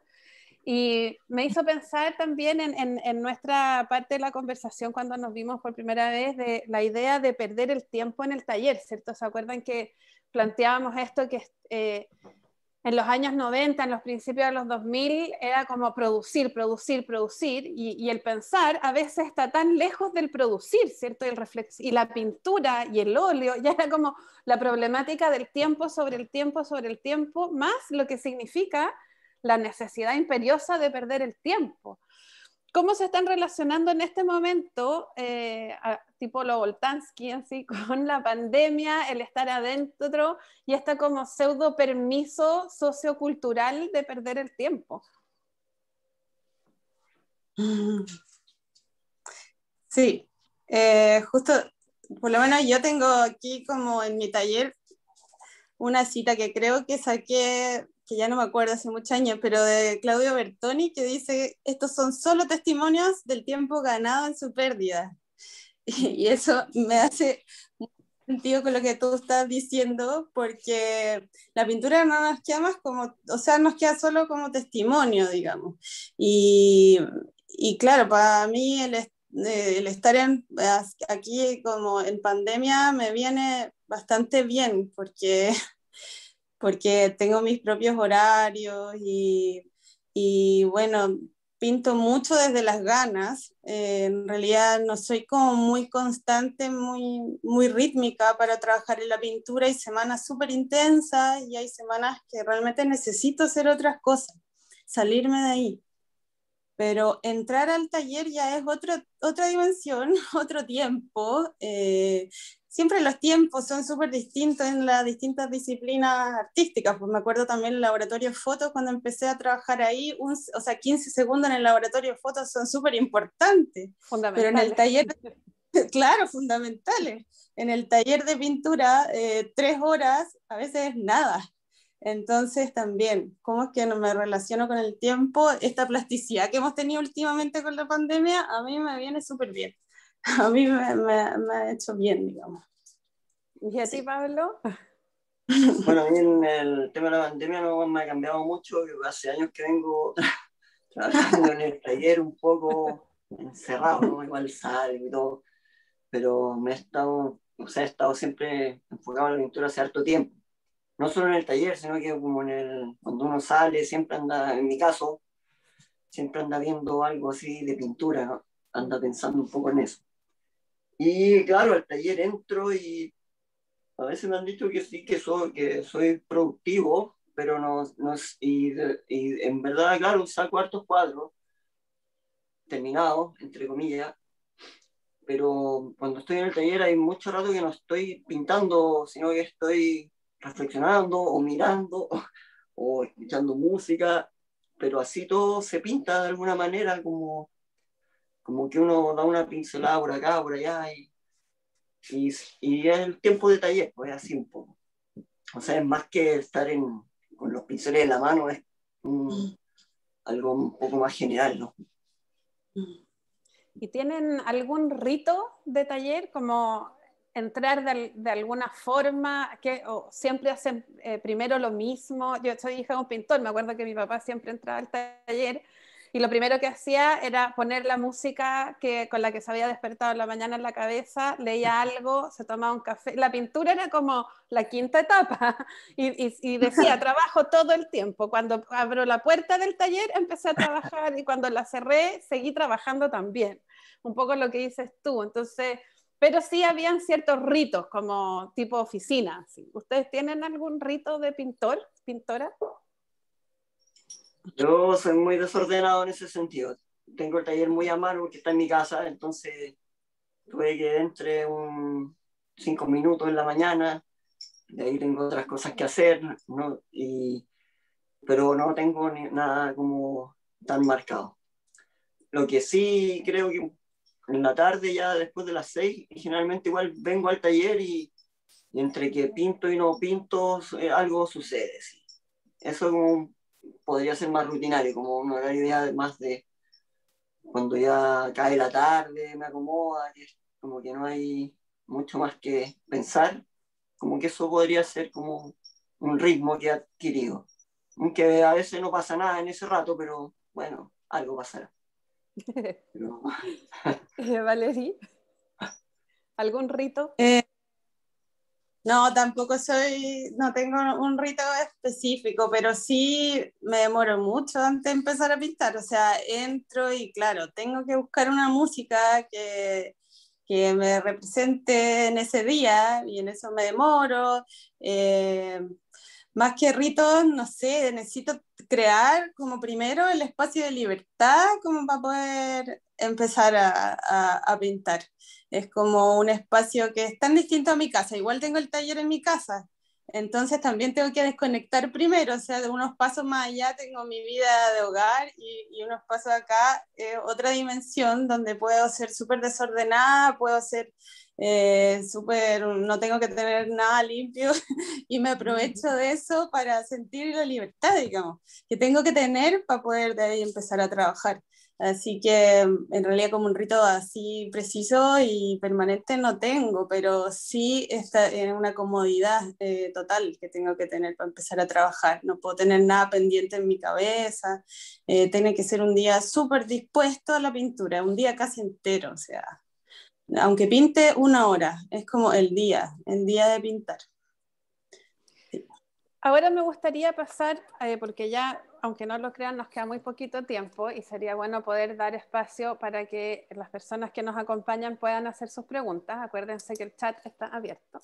Y me hizo pensar también en nuestra parte de la conversación cuando nos vimos por primera vez de la idea de perder el tiempo en el taller, ¿cierto? ¿Se acuerdan que planteábamos esto que en los años 90, en los principios de los 2000, era como producir, producir, producir, y el pensar a veces está tan lejos del producir, ¿cierto? Y la pintura y el óleo, ya era como la problemática del tiempo sobre el tiempo sobre el tiempo, más lo que significa la necesidad imperiosa de perder el tiempo. ¿Cómo se están relacionando en este momento, tipo lo Boltanski, así, con la pandemia, el estar adentro y este como pseudo permiso sociocultural de perder el tiempo? Sí, justo, por lo menos yo tengo aquí como en mi taller una cita que creo que saqué, que ya no me acuerdo hace muchos años, pero de Claudio Bertoni, que dice, estos son solo testimonios del tiempo ganado en su pérdida. Y eso me hace sentido con lo que tú estás diciendo, porque la pintura no nos queda más como, o sea, nos queda solo como testimonio, digamos. Y claro, para mí el estar aquí como en pandemia me viene bastante bien, porque tengo mis propios horarios y bueno, pinto mucho desde las ganas. En realidad no soy como muy constante, muy rítmica para trabajar en la pintura. Hay semanas súper intensas y hay semanas que realmente necesito hacer otras cosas, salirme de ahí. Pero entrar al taller ya es otra dimensión, otro tiempo. Siempre los tiempos son súper distintos en las distintas disciplinas artísticas. Pues me acuerdo también el laboratorio de fotos, cuando empecé a trabajar ahí, o sea, 15 segundos en el laboratorio de fotos son súper importantes. Pero en el taller, claro, fundamentales. En el taller de pintura, 3 horas a veces es nada. Entonces también, ¿cómo es que no me relaciono con el tiempo? Esta plasticidad que hemos tenido últimamente con la pandemia, a mí me viene súper bien. A mí me ha hecho bien, digamos. ¿Y a ti, Pablo? Bueno, a mí en el tema de la pandemia no me ha cambiado mucho, hace años que vengo trabajando en el taller un poco encerrado, ¿no? Igual salgo y todo, pero me he estado o sea, he estado siempre enfocado en la pintura hace harto tiempo. No solo en el taller, sino que como cuando uno sale, siempre anda, en mi caso, siempre anda viendo algo así de pintura, ¿no? Anda pensando un poco en eso. Y claro, al taller entro y a veces me han dicho que sí, que soy productivo, pero y en verdad, claro, saco hartos cuadros terminados, entre comillas, pero cuando estoy en el taller hay mucho rato que no estoy pintando, sino que estoy reflexionando o mirando o escuchando música, pero así todo se pinta de alguna manera, como que uno da una pincelada por acá, por allá, y es el tiempo de taller, pues así un poco. O sea, es más que estar con los pinceles en la mano, es algo un poco más general, ¿no? ¿Y tienen algún rito de taller, como entrar de alguna forma, o siempre hacen primero lo mismo? Yo soy hija de un pintor, me acuerdo que mi papá siempre entraba al taller y lo primero que hacía era poner la música con la que se había despertado en la mañana en la cabeza, leía algo, se tomaba un café. La pintura era como la quinta etapa y decía, trabajo todo el tiempo. Cuando abro la puerta del taller empecé a trabajar y cuando la cerré seguí trabajando también. Un poco lo que dices tú. Entonces, pero sí habían ciertos ritos como tipo oficina. ¿Sí? ¿Ustedes tienen algún rito de pintora? Yo soy muy desordenado en ese sentido. Tengo el taller muy a mano porque está en mi casa, entonces tuve que entre 5 minutos en la mañana, de ahí tengo otras cosas que hacer, ¿no? Pero no tengo nada como tan marcado. Lo que sí creo que en la tarde, ya después de las 6, generalmente igual vengo al taller y entre que pinto y no pinto, algo sucede, sí. Eso podría ser más rutinario, como un horario ya más de cuando ya cae la tarde, me acomoda, que como que no hay mucho más que pensar, como que eso podría ser como un ritmo que he adquirido. Aunque a veces no pasa nada en ese rato, pero bueno, algo pasará. Pero... Valerie, ¿algún rito? No, tampoco no tengo un rito específico, pero sí me demoro mucho antes de empezar a pintar. O sea, entro y claro, tengo que buscar una música que me represente en ese día y en eso me demoro. Eh, Más que ritos, no sé, necesito crear como primero el espacio de libertad como para poder empezar a pintar. Es como un espacio que es tan distinto a mi casa. Igual tengo el taller en mi casa, entonces también tengo que desconectar primero, o sea, de unos pasos más allá tengo mi vida de hogar y unos pasos acá, otra dimensión donde puedo ser súper desordenada, puedo ser súper, no tengo que tener nada limpio y me aprovecho de eso para sentir la libertad, digamos, que tengo que tener para poder de ahí empezar a trabajar. Así que en realidad como un rito así preciso y permanente no tengo, pero sí está en una comodidad total que tengo que tener para empezar a trabajar. No puedo tener nada pendiente en mi cabeza, tiene que ser un día súper dispuesto a la pintura, un día casi entero, o sea, aunque pinte 1 hora, es como el día de pintar. Ahora me gustaría pasar, porque ya, aunque no lo crean, nos queda muy poquito tiempo y sería bueno poder dar espacio para que las personas que nos acompañan puedan hacer sus preguntas. Acuérdense que el chat está abierto.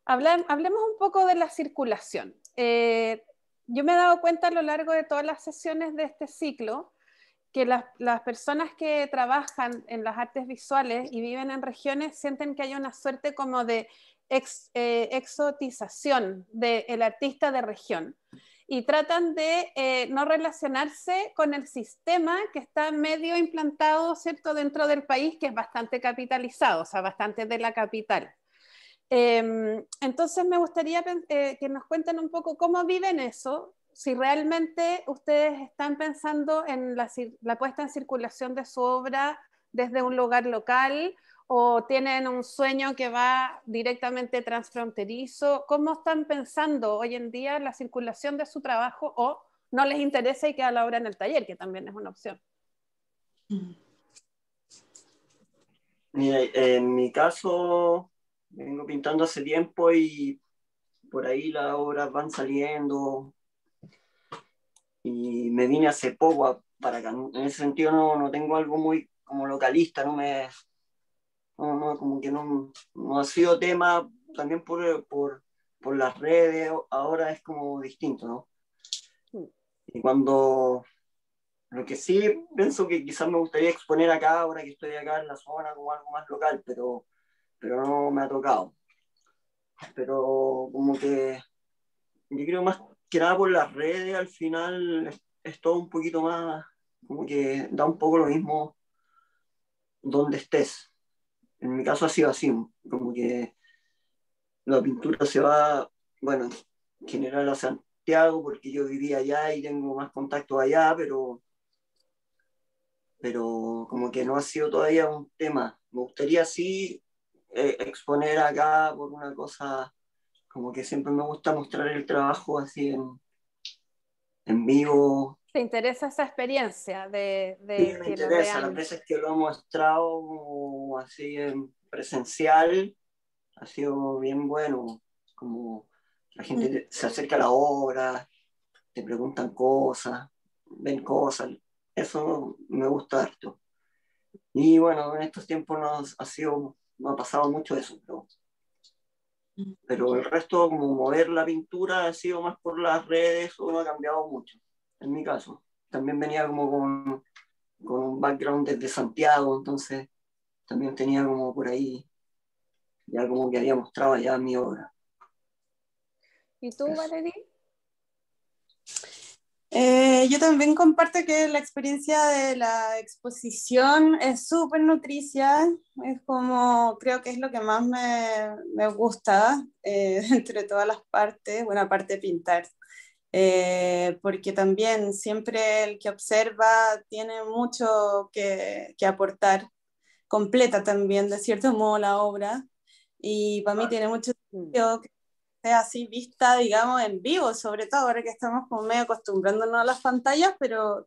Hablemos un poco de la circulación. Yo me he dado cuenta a lo largo de todas las sesiones de este ciclo que las personas que trabajan en las artes visuales y viven en regiones sienten que hay una suerte como de exotización del artista de región y tratan de no relacionarse con el sistema que está medio implantado, ¿cierto?, dentro del país, que es bastante capitalizado, o sea, bastante de la capital. Entonces me gustaría que nos cuenten un poco cómo viven eso, si realmente ustedes están pensando en la puesta en circulación de su obra desde un lugar local o tienen un sueño que va directamente transfronterizo. ¿Cómo están pensando hoy en día la circulación de su trabajo o no les interesa y queda la obra en el taller, que también es una opción? Mira, en mi caso, vengo pintando hace tiempo y por ahí las obras van saliendo y me vine hace poco para acá. En ese sentido no tengo algo muy como localista, como que no ha sido tema también por las redes, ahora es como distinto, ¿no? Y lo que sí pienso que quizás me gustaría exponer acá, ahora que estoy acá en la zona, como algo más local, pero no me ha tocado. Pero como que yo creo más que nada por las redes, al final es todo un poquito más, como que da un poco lo mismo donde estés. En mi caso ha sido así, como que la pintura se va, bueno, en general a Santiago, porque yo vivía allá y tengo más contacto allá, pero como que no ha sido todavía un tema. Me gustaría sí exponer acá por una cosa, como que siempre me gusta mostrar el trabajo así en vivo. ¿Te interesa esa experiencia Sí, de me que lo interesa. Las vean? veces que lo he mostrado como así en presencial, ha sido bien bueno. Como la gente se acerca a la obra, te preguntan cosas, ven cosas. Eso me gusta harto. Y bueno, en estos tiempos no ha pasado mucho eso, pero el resto, como mover la pintura, ha sido más por las redes, eso no ha cambiado mucho, en mi caso. También venía como con un background desde Santiago, entonces también tenía como por ahí, ya como que había mostrado ya mi obra. ¿Y tú, Eso. Valerie? Yo también comparto que la experiencia de la exposición es súper nutricia, es como, creo que es lo que más me gusta entre todas las partes, bueno, aparte de pintar, porque también siempre el que observa tiene mucho que aportar, completa también de cierto modo la obra, y para mí tiene mucho Mm. sentido sea así vista, digamos, en vivo, sobre todo ahora que estamos como medio acostumbrándonos a las pantallas, pero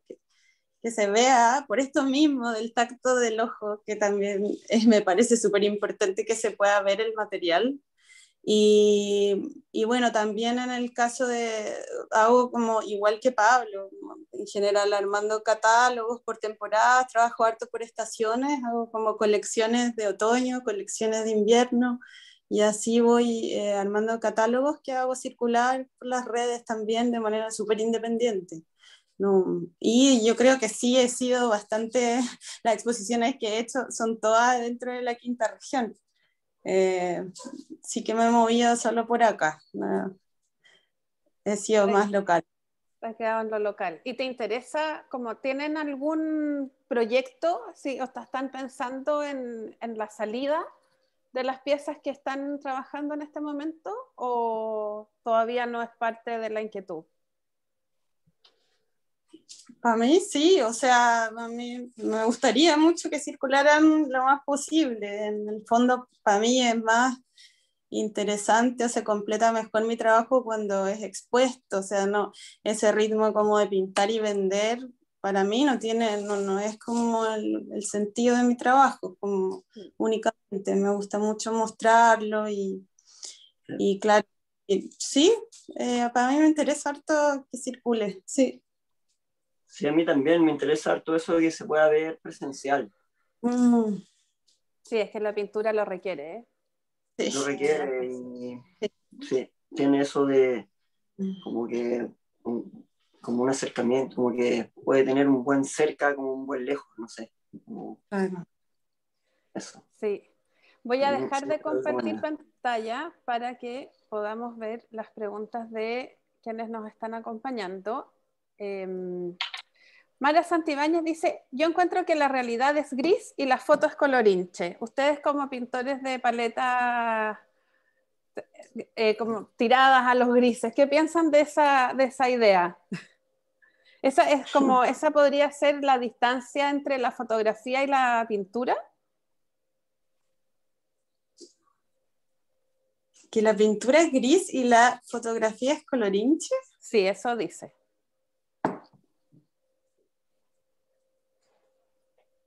que se vea por esto mismo del tacto del ojo, que también me parece súper importante que se pueda ver el material. Y bueno, también en el caso de, hago como igual que Pablo, en general armando catálogos por temporadas, trabajo harto por estaciones, hago como colecciones de otoño, colecciones de invierno, y así voy armando catálogos que hago circular por las redes también de manera súper independiente. No, y yo creo que sí he sido bastante, las exposiciones que he hecho son todas dentro de la quinta región. Eh, sí que me he movido solo por acá, no, he sido Te más local. te has quedado en lo local. ¿Y te interesa, como tienen algún proyecto, si o están pensando en la salida de las piezas que están trabajando en este momento o todavía no es parte de la inquietud? Para mí sí, o sea, a mí me gustaría mucho que circularan lo más posible. En el fondo, para mí es más interesante o se completa mejor mi trabajo cuando es expuesto, o sea, no, ese ritmo como de pintar y vender, para mí no tiene, no es como el sentido de mi trabajo, como únicamente, me gusta mucho mostrarlo y claro, sí, para mí me interesa harto que circule, sí. Sí, a mí también me interesa harto eso de que se pueda ver presencial. Mm, Sí, es que la pintura lo requiere, Lo sí. requiere y sí, tiene eso de como que como un acercamiento, como que puede tener un buen cerca como un buen lejos, no sé, como Claro. eso. Sí. Voy a dejar Sí, de de alguna compartir manera. pantalla para que podamos ver las preguntas de quienes nos están acompañando. Mara Santibáñez dice, yo encuentro que la realidad es gris y la foto es colorinche. Ustedes como pintores de paleta como tiradas a los grises, ¿qué piensan de esa idea? Esa es como, esa podría ser la distancia entre la fotografía y la pintura. Que la pintura es gris y la fotografía es colorinche. Sí, eso dice.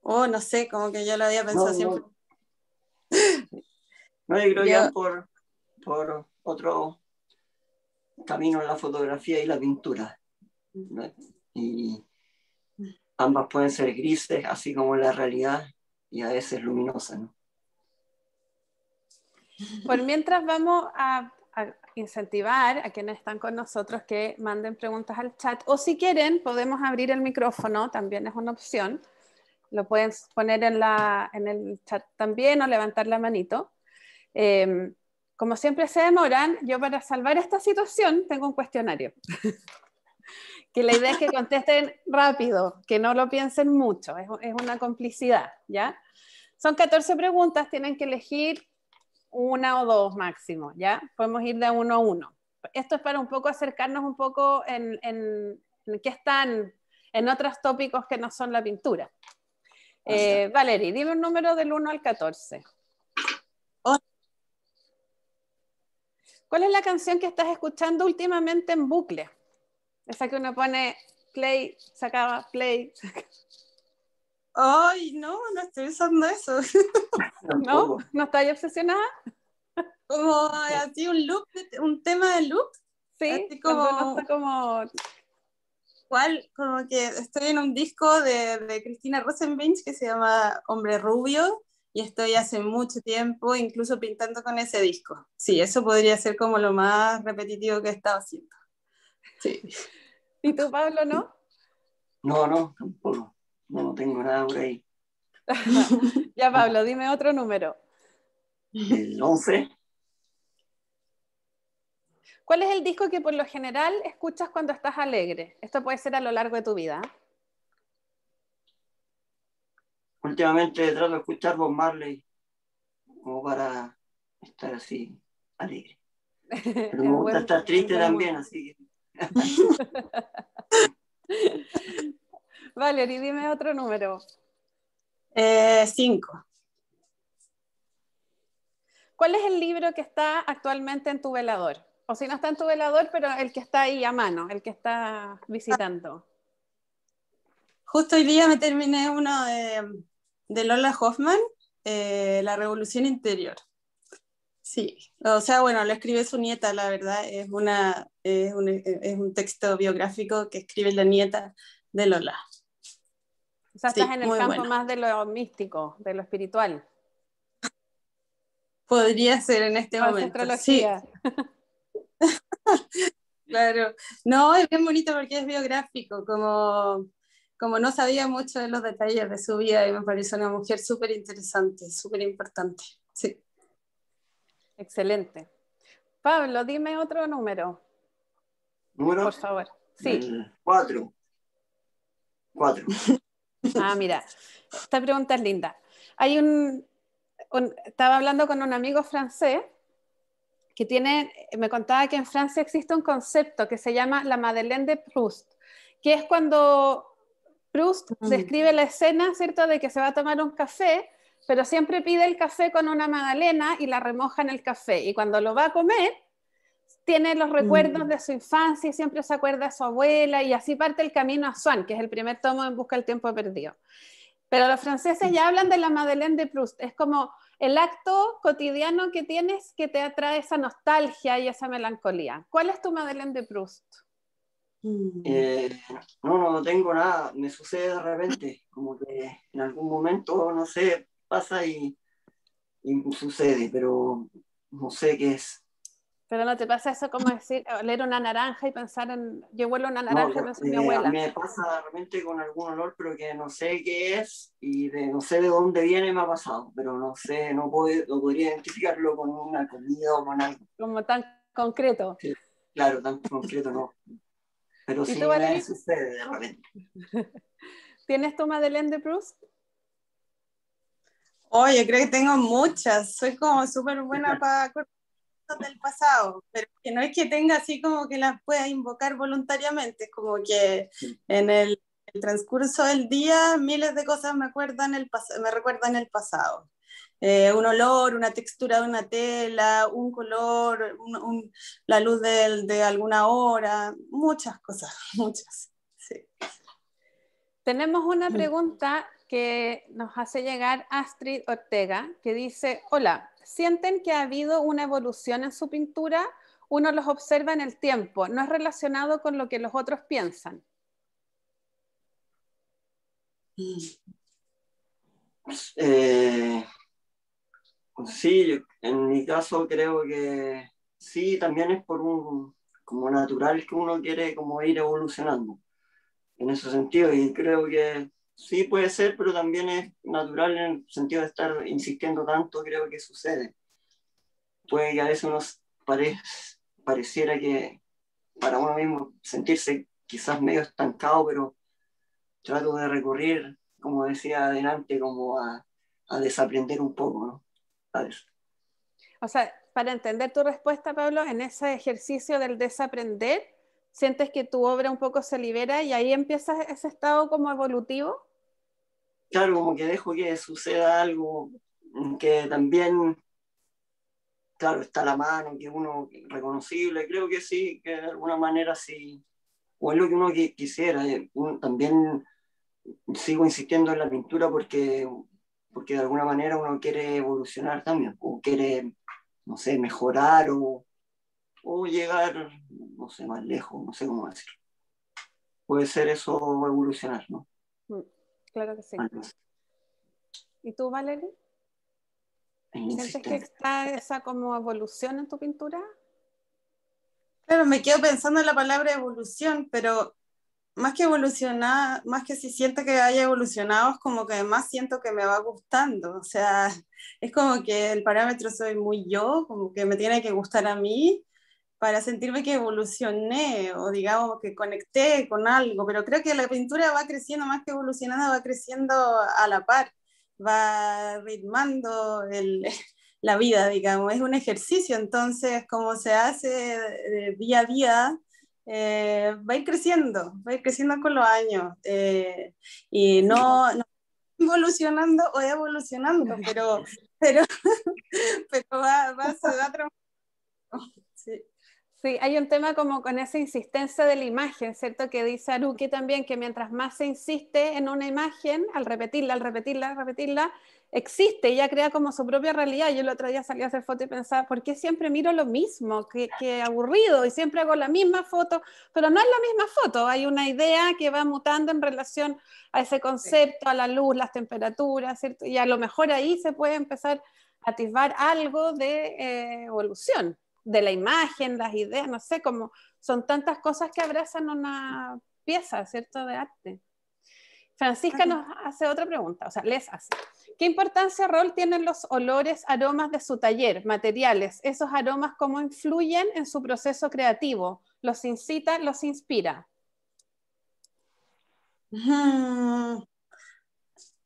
Oh, no sé, como que yo lo había No, pensado siempre. no, No, yo creo que van por otro camino en la fotografía y la pintura, ¿no? Y ambas pueden ser grises, así como la realidad, y a veces luminosas, ¿no? Por mientras vamos a incentivar a quienes están con nosotros que manden preguntas al chat, o si quieren podemos abrir el micrófono, también es una opción. Lo pueden poner en el chat también o levantar la manito. Como siempre se demoran, yo para salvar esta situación tengo un cuestionario. Que la idea es que contesten rápido, que no lo piensen mucho, es una complicidad, ¿ya? Son 14 preguntas, tienen que elegir una o dos máximo, ¿ya? Podemos ir de uno a uno. Esto es para un poco acercarnos un poco en qué están en otros tópicos que no son la pintura. Valerie, dime un número del 1 al 14. ¿Cuál es la canción que estás escuchando últimamente en bucle? Esa que uno pone play, se acaba, play. Ay, no estoy usando eso. ¿No? ¿No estás obsesionada? Como así un loop, un tema de loop. Sí, así como, cuando uno está como... igual, como que estoy en un disco de Cristina Rosenbench que se llama Hombre Rubio y estoy hace mucho tiempo incluso pintando con ese disco. Sí, eso podría ser como lo más repetitivo que he estado haciendo. Sí. ¿Y tú, Pablo, no? No, tampoco. No tengo nada por ahí. Ya, Pablo, dime otro número. El 11. ¿Cuál es el disco que por lo general escuchas cuando estás alegre? Esto puede ser a lo largo de tu vida. Últimamente trato de escuchar Bob Marley como para estar así alegre. Pero me gusta estar triste también, así que... Valerie, dime otro número. 5. ¿Cuál es el libro que está actualmente en tu velador? O si no está en tu velador, pero el que está ahí a mano, el que está visitando. Justo hoy día me terminé uno de Lola Hoffman, La Revolución Interior. Sí, o sea, bueno, lo escribe su nieta, la verdad, es un texto biográfico que escribe la nieta de Lola. O sea, sí, estás en el campo bueno. más de lo místico, de lo espiritual. Podría ser en este momento, sí. Claro, no, es bien bonito porque es biográfico, como no sabía mucho de los detalles de su vida y me parece una mujer súper interesante, súper importante, sí. Excelente. Pablo, dime otro número. ¿Número? Por favor. Sí. 4. Ah, mira, esta pregunta es linda. Estaba hablando con un amigo francés que me contaba que en Francia existe un concepto que se llama la Madeleine de Proust, que es cuando Proust describe la escena, ¿cierto?, de que se va a tomar un café, pero siempre pide el café con una magdalena y la remoja en el café. Y cuando lo va a comer, tiene los recuerdos de su infancia y siempre se acuerda de su abuela, y así parte el camino a Swann, que es el primer tomo en Busca del tiempo perdido. Pero los franceses ya hablan de la Madeleine de Proust. Es como el acto cotidiano que tienes que te atrae esa nostalgia y esa melancolía. ¿Cuál es tu Madeleine de Proust? No tengo nada. Me sucede de repente. Como que en algún momento, no sé, pasa y sucede, pero no sé qué es. Pero no te pasa eso como decir, oler una naranja y pensar en... Yo huelo una naranja y pienso en mi A abuela. mí me pasa de repente con algún olor, pero que no sé qué es y no sé de dónde viene, me ha pasado, pero no sé, no podría identificarlo con una comida o con algo. Como tan concreto. Sí, claro, tan concreto no. Pero ¿Y sí tú, me Valerie? sucede de repente. ¿Tienes tu Madeleine de Proust? Oye, creo que tengo muchas. Soy como súper buena para acordar del pasado, pero que no es que tenga así como que las pueda invocar voluntariamente, es como que en el transcurso del día miles de cosas me recuerdan el pasado. Un olor, una textura de una tela, un color, la luz de alguna hora, muchas cosas, muchas. Sí. Tenemos una pregunta que nos hace llegar Astrid Ortega, que dice: hola, sienten que ha habido una evolución en su pintura, uno los observa en el tiempo, no es relacionado con lo que los otros piensan. Sí, en mi caso creo que sí, también es por un como natural que uno quiere como ir evolucionando en ese sentido, y creo que sí puede ser, pero también es natural en el sentido de estar insistiendo tanto, creo que sucede. Puede que a veces uno pareciera que para uno mismo sentirse quizás medio estancado, pero trato de recurrir, como decía adelante, como a desaprender un poco, ¿no? ¿Sabes? O sea, para entender tu respuesta, Pablo, en ese ejercicio del desaprender, ¿sientes que tu obra un poco se libera y ahí empieza ese estado como evolutivo? Claro, como que dejo que suceda algo que también, claro, está a la mano, que uno reconocible, creo que sí, que de alguna manera sí, o es lo que uno quisiera. También sigo insistiendo en la pintura porque de alguna manera uno quiere evolucionar también, o quiere, no sé, mejorar o llegar, no sé, más lejos, no sé cómo decirlo. Puede ser eso evolucionar, ¿no? Claro que sí. Algo así. ¿Y tú, Valerie? ¿Sientes que está esa como evolución en tu pintura? Claro, me quedo pensando en la palabra evolución, pero más que evolucionar, más que si siento que haya evolucionado, es como que además siento que me va gustando. O sea, es como que el parámetro soy muy yo, como que me tiene que gustar a mí para sentirme que evolucioné o digamos que conecté con algo, pero creo que la pintura va creciendo más que evolucionando, va creciendo a la par, va ritmando la vida, digamos, es un ejercicio, entonces como se hace día a día, va a ir creciendo con los años y no evolucionando o evolucionando, pero, pero se va transformando. Sí. Sí, hay un tema como con esa insistencia de la imagen, ¿cierto? Que dice Haruki también que mientras más se insiste en una imagen, al repetirla, existe y ya crea como su propia realidad. Yo el otro día salí a hacer foto y pensaba, ¿por qué siempre miro lo mismo? Qué aburrido, y siempre hago la misma foto, pero no es la misma foto, hay una idea que va mutando en relación a ese concepto, a la luz, las temperaturas, ¿cierto? Y a lo mejor ahí se puede empezar a atisbar algo de evolución de la imagen, las ideas, no sé, como son tantas cosas que abrazan una pieza, ¿cierto?, de arte. Francisca nos hace otra pregunta, o sea, les hace. ¿Qué importancia o rol tienen los olores, aromas de su taller, materiales? ¿Esos aromas cómo influyen en su proceso creativo? ¿Los incita, los inspira?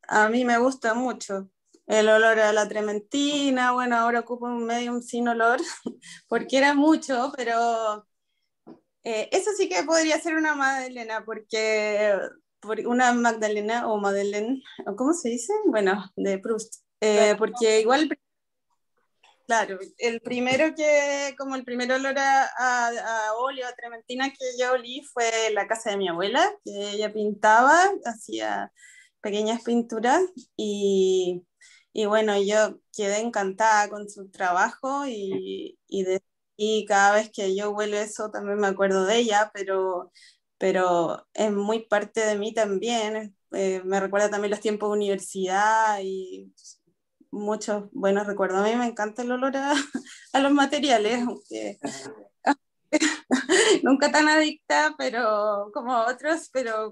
A mí me gusta mucho el olor a la trementina. Bueno, ahora ocupo un medium sin olor porque era mucho, pero eso sí que podría ser una magdalena, porque una magdalena o madeleine, ¿cómo se dice? Bueno, de Proust. Porque igual, claro, el primero que, como el primer olor a óleo, a trementina que yo olí fue en la casa de mi abuela, que ella pintaba, hacía pequeñas pinturas y bueno, yo quedé encantada con su trabajo y cada vez que yo huelo eso también me acuerdo de ella, pero es muy parte de mí también. Me recuerda también los tiempos de universidad y muchos buenos recuerdos. A mí me encanta el olor a los materiales, aunque nunca tan adicta, pero como otros, pero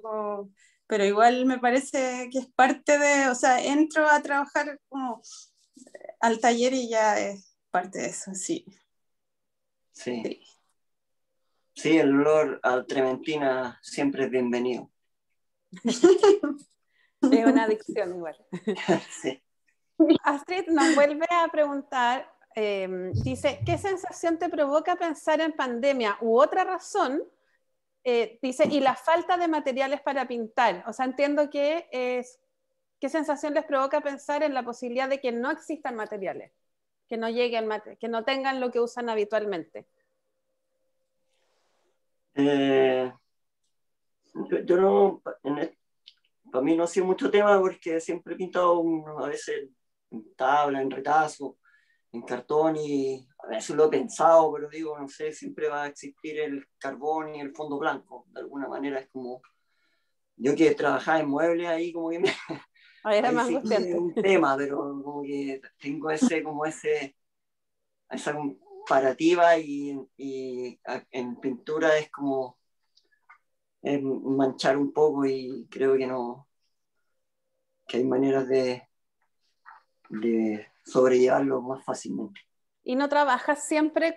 igual me parece que es parte de, o sea, entro a trabajar como al taller y ya es parte de eso, sí. Sí. Sí, Sí, el olor a trementina siempre es bienvenido. Es una adicción igual. Sí. Astrid nos vuelve a preguntar, dice, ¿qué sensación te provoca pensar en pandemia u otra razón? Dice, y la falta de materiales para pintar. O sea, entiendo que ¿qué sensación les provoca pensar en la posibilidad de que no existan materiales? Que no lleguen, que no tengan lo que usan habitualmente. Yo no, para mí no ha sido mucho tema porque siempre he pintado a veces en tabla, en retazo, en cartón y a veces lo he pensado, pero digo, no sé, siempre va a existir el carbón y el fondo blanco. De alguna manera es como, yo que trabajaba en muebles ahí como que Era ahí más sí que es angustiante. un tema, pero como que tengo esa comparativa y en pintura es como manchar un poco y creo que no, que hay maneras de sobrellevarlo más fácilmente. ¿Y no trabajas siempre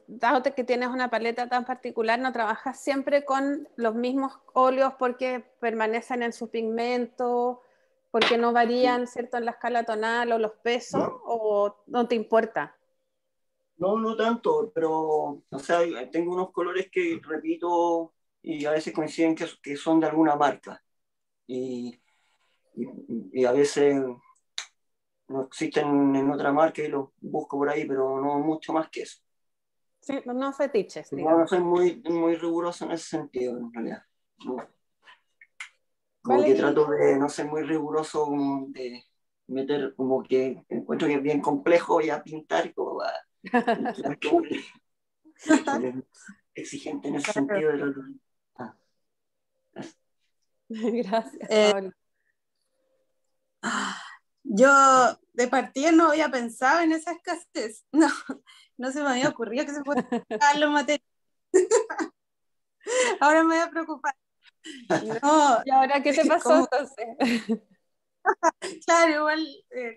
dado que tienes una paleta tan particular, no trabajas siempre con los mismos óleos porque permanecen en su pigmento, porque no varían, ¿cierto?, en la escala tonal o los pesos, o no te importa? No, no tanto, pero, o sea, tengo unos colores que repito y a veces coinciden que son de alguna marca. Y, y a veces no existen en otra marca y los busco por ahí, pero no mucho más que eso. Sí, no fetiches, No, no digamos. soy muy riguroso en ese sentido, en realidad. No. Como Vale, que trato de no ser muy riguroso, como de meter, como que encuentro que es bien complejo ya pintar, como pintar como eres exigente en ese sentido. Ah, gracias, Eh, Paula. yo de partida no había pensado en esa escasez. No, no se me había ocurrido que se pueden pagar los materiales. Ahora me voy a preocupar. No, ¿Y ahora qué te pasó como, entonces? claro, igual,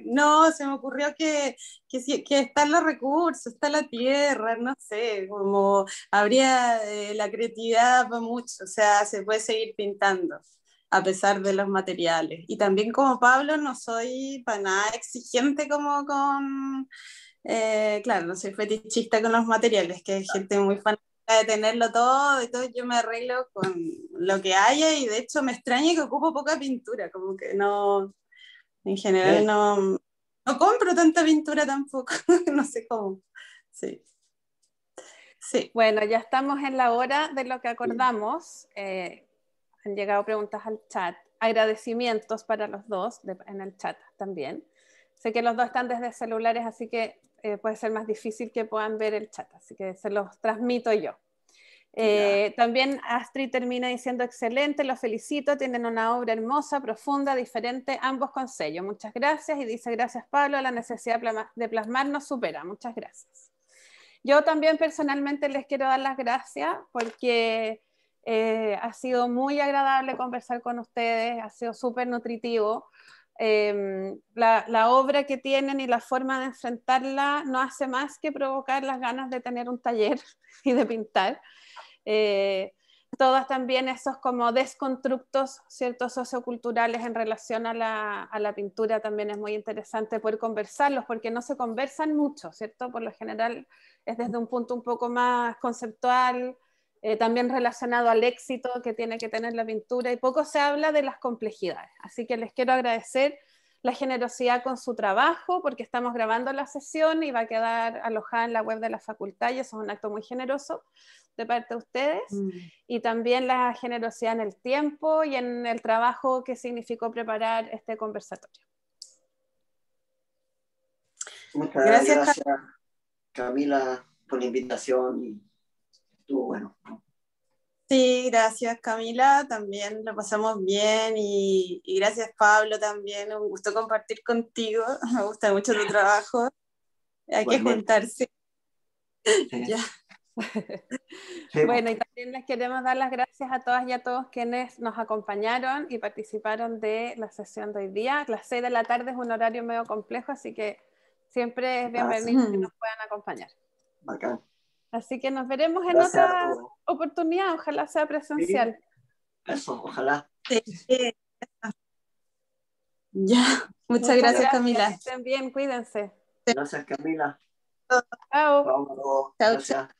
no, se me ocurrió que están los recursos, está la tierra, no sé, como habría la creatividad para mucho, o sea, se puede seguir pintando a pesar de los materiales. Y también como Pablo no soy para nada exigente como claro, no soy fetichista con los materiales, que hay gente muy fanática de tenerlo todo y todo, yo me arreglo con lo que haya y de hecho me extraña que ocupo poca pintura, como que no, en general no compro tanta pintura tampoco, no sé cómo. Sí, sí. Bueno, ya estamos en la hora de lo que acordamos. Han llegado preguntas al chat. Agradecimientos para los dos en el chat también. Sé que los dos están desde celulares, así que puede ser más difícil que puedan ver el chat, así que se los transmito yo. También Astrid termina diciendo excelente, los felicito, tienen una obra hermosa, profunda, diferente, ambos con sello. Muchas gracias y dice gracias Pablo, la necesidad de plasmar nos supera. Muchas gracias. Yo también personalmente les quiero dar las gracias porque ha sido muy agradable conversar con ustedes, ha sido súper nutritivo. La obra que tienen y la forma de enfrentarla no hace más que provocar las ganas de tener un taller y de pintar. Todos también esos como desconstructos, ciertos socioculturales en relación a la pintura también es muy interesante poder conversarlos porque no se conversan mucho, ¿cierto? Por lo general es desde un punto un poco más conceptual, también relacionado al éxito que tiene que tener la pintura y poco se habla de las complejidades. Así que les quiero agradecer la generosidad con su trabajo porque estamos grabando la sesión y va a quedar alojada en la web de la facultad y eso es un acto muy generoso de parte de ustedes y también la generosidad en el tiempo y en el trabajo que significó preparar este conversatorio. muchas Gracias, gracias, Camila, por la invitación y estuvo bueno. sí, gracias Camila, también lo pasamos bien y gracias Pablo también, un gusto compartir contigo, me gusta mucho tu trabajo, hay que Igualmente. juntarse. Sí. Ya. Sí, Bueno, y también les queremos dar las gracias a todas y a todos quienes nos acompañaron y participaron de la sesión de hoy día. Las 6 de la tarde es un horario medio complejo, así que siempre es bienvenido que nos puedan acompañar. bacán. Así que nos veremos en Gracias a otra todos. oportunidad, ojalá sea Sí, presencial. eso, ojalá. Sí. Ya, muchas Muchas gracias gracias, que Camila. estén bien, cuídense. Gracias, Camila. Chao. Vamos, Chao, gracias. chao.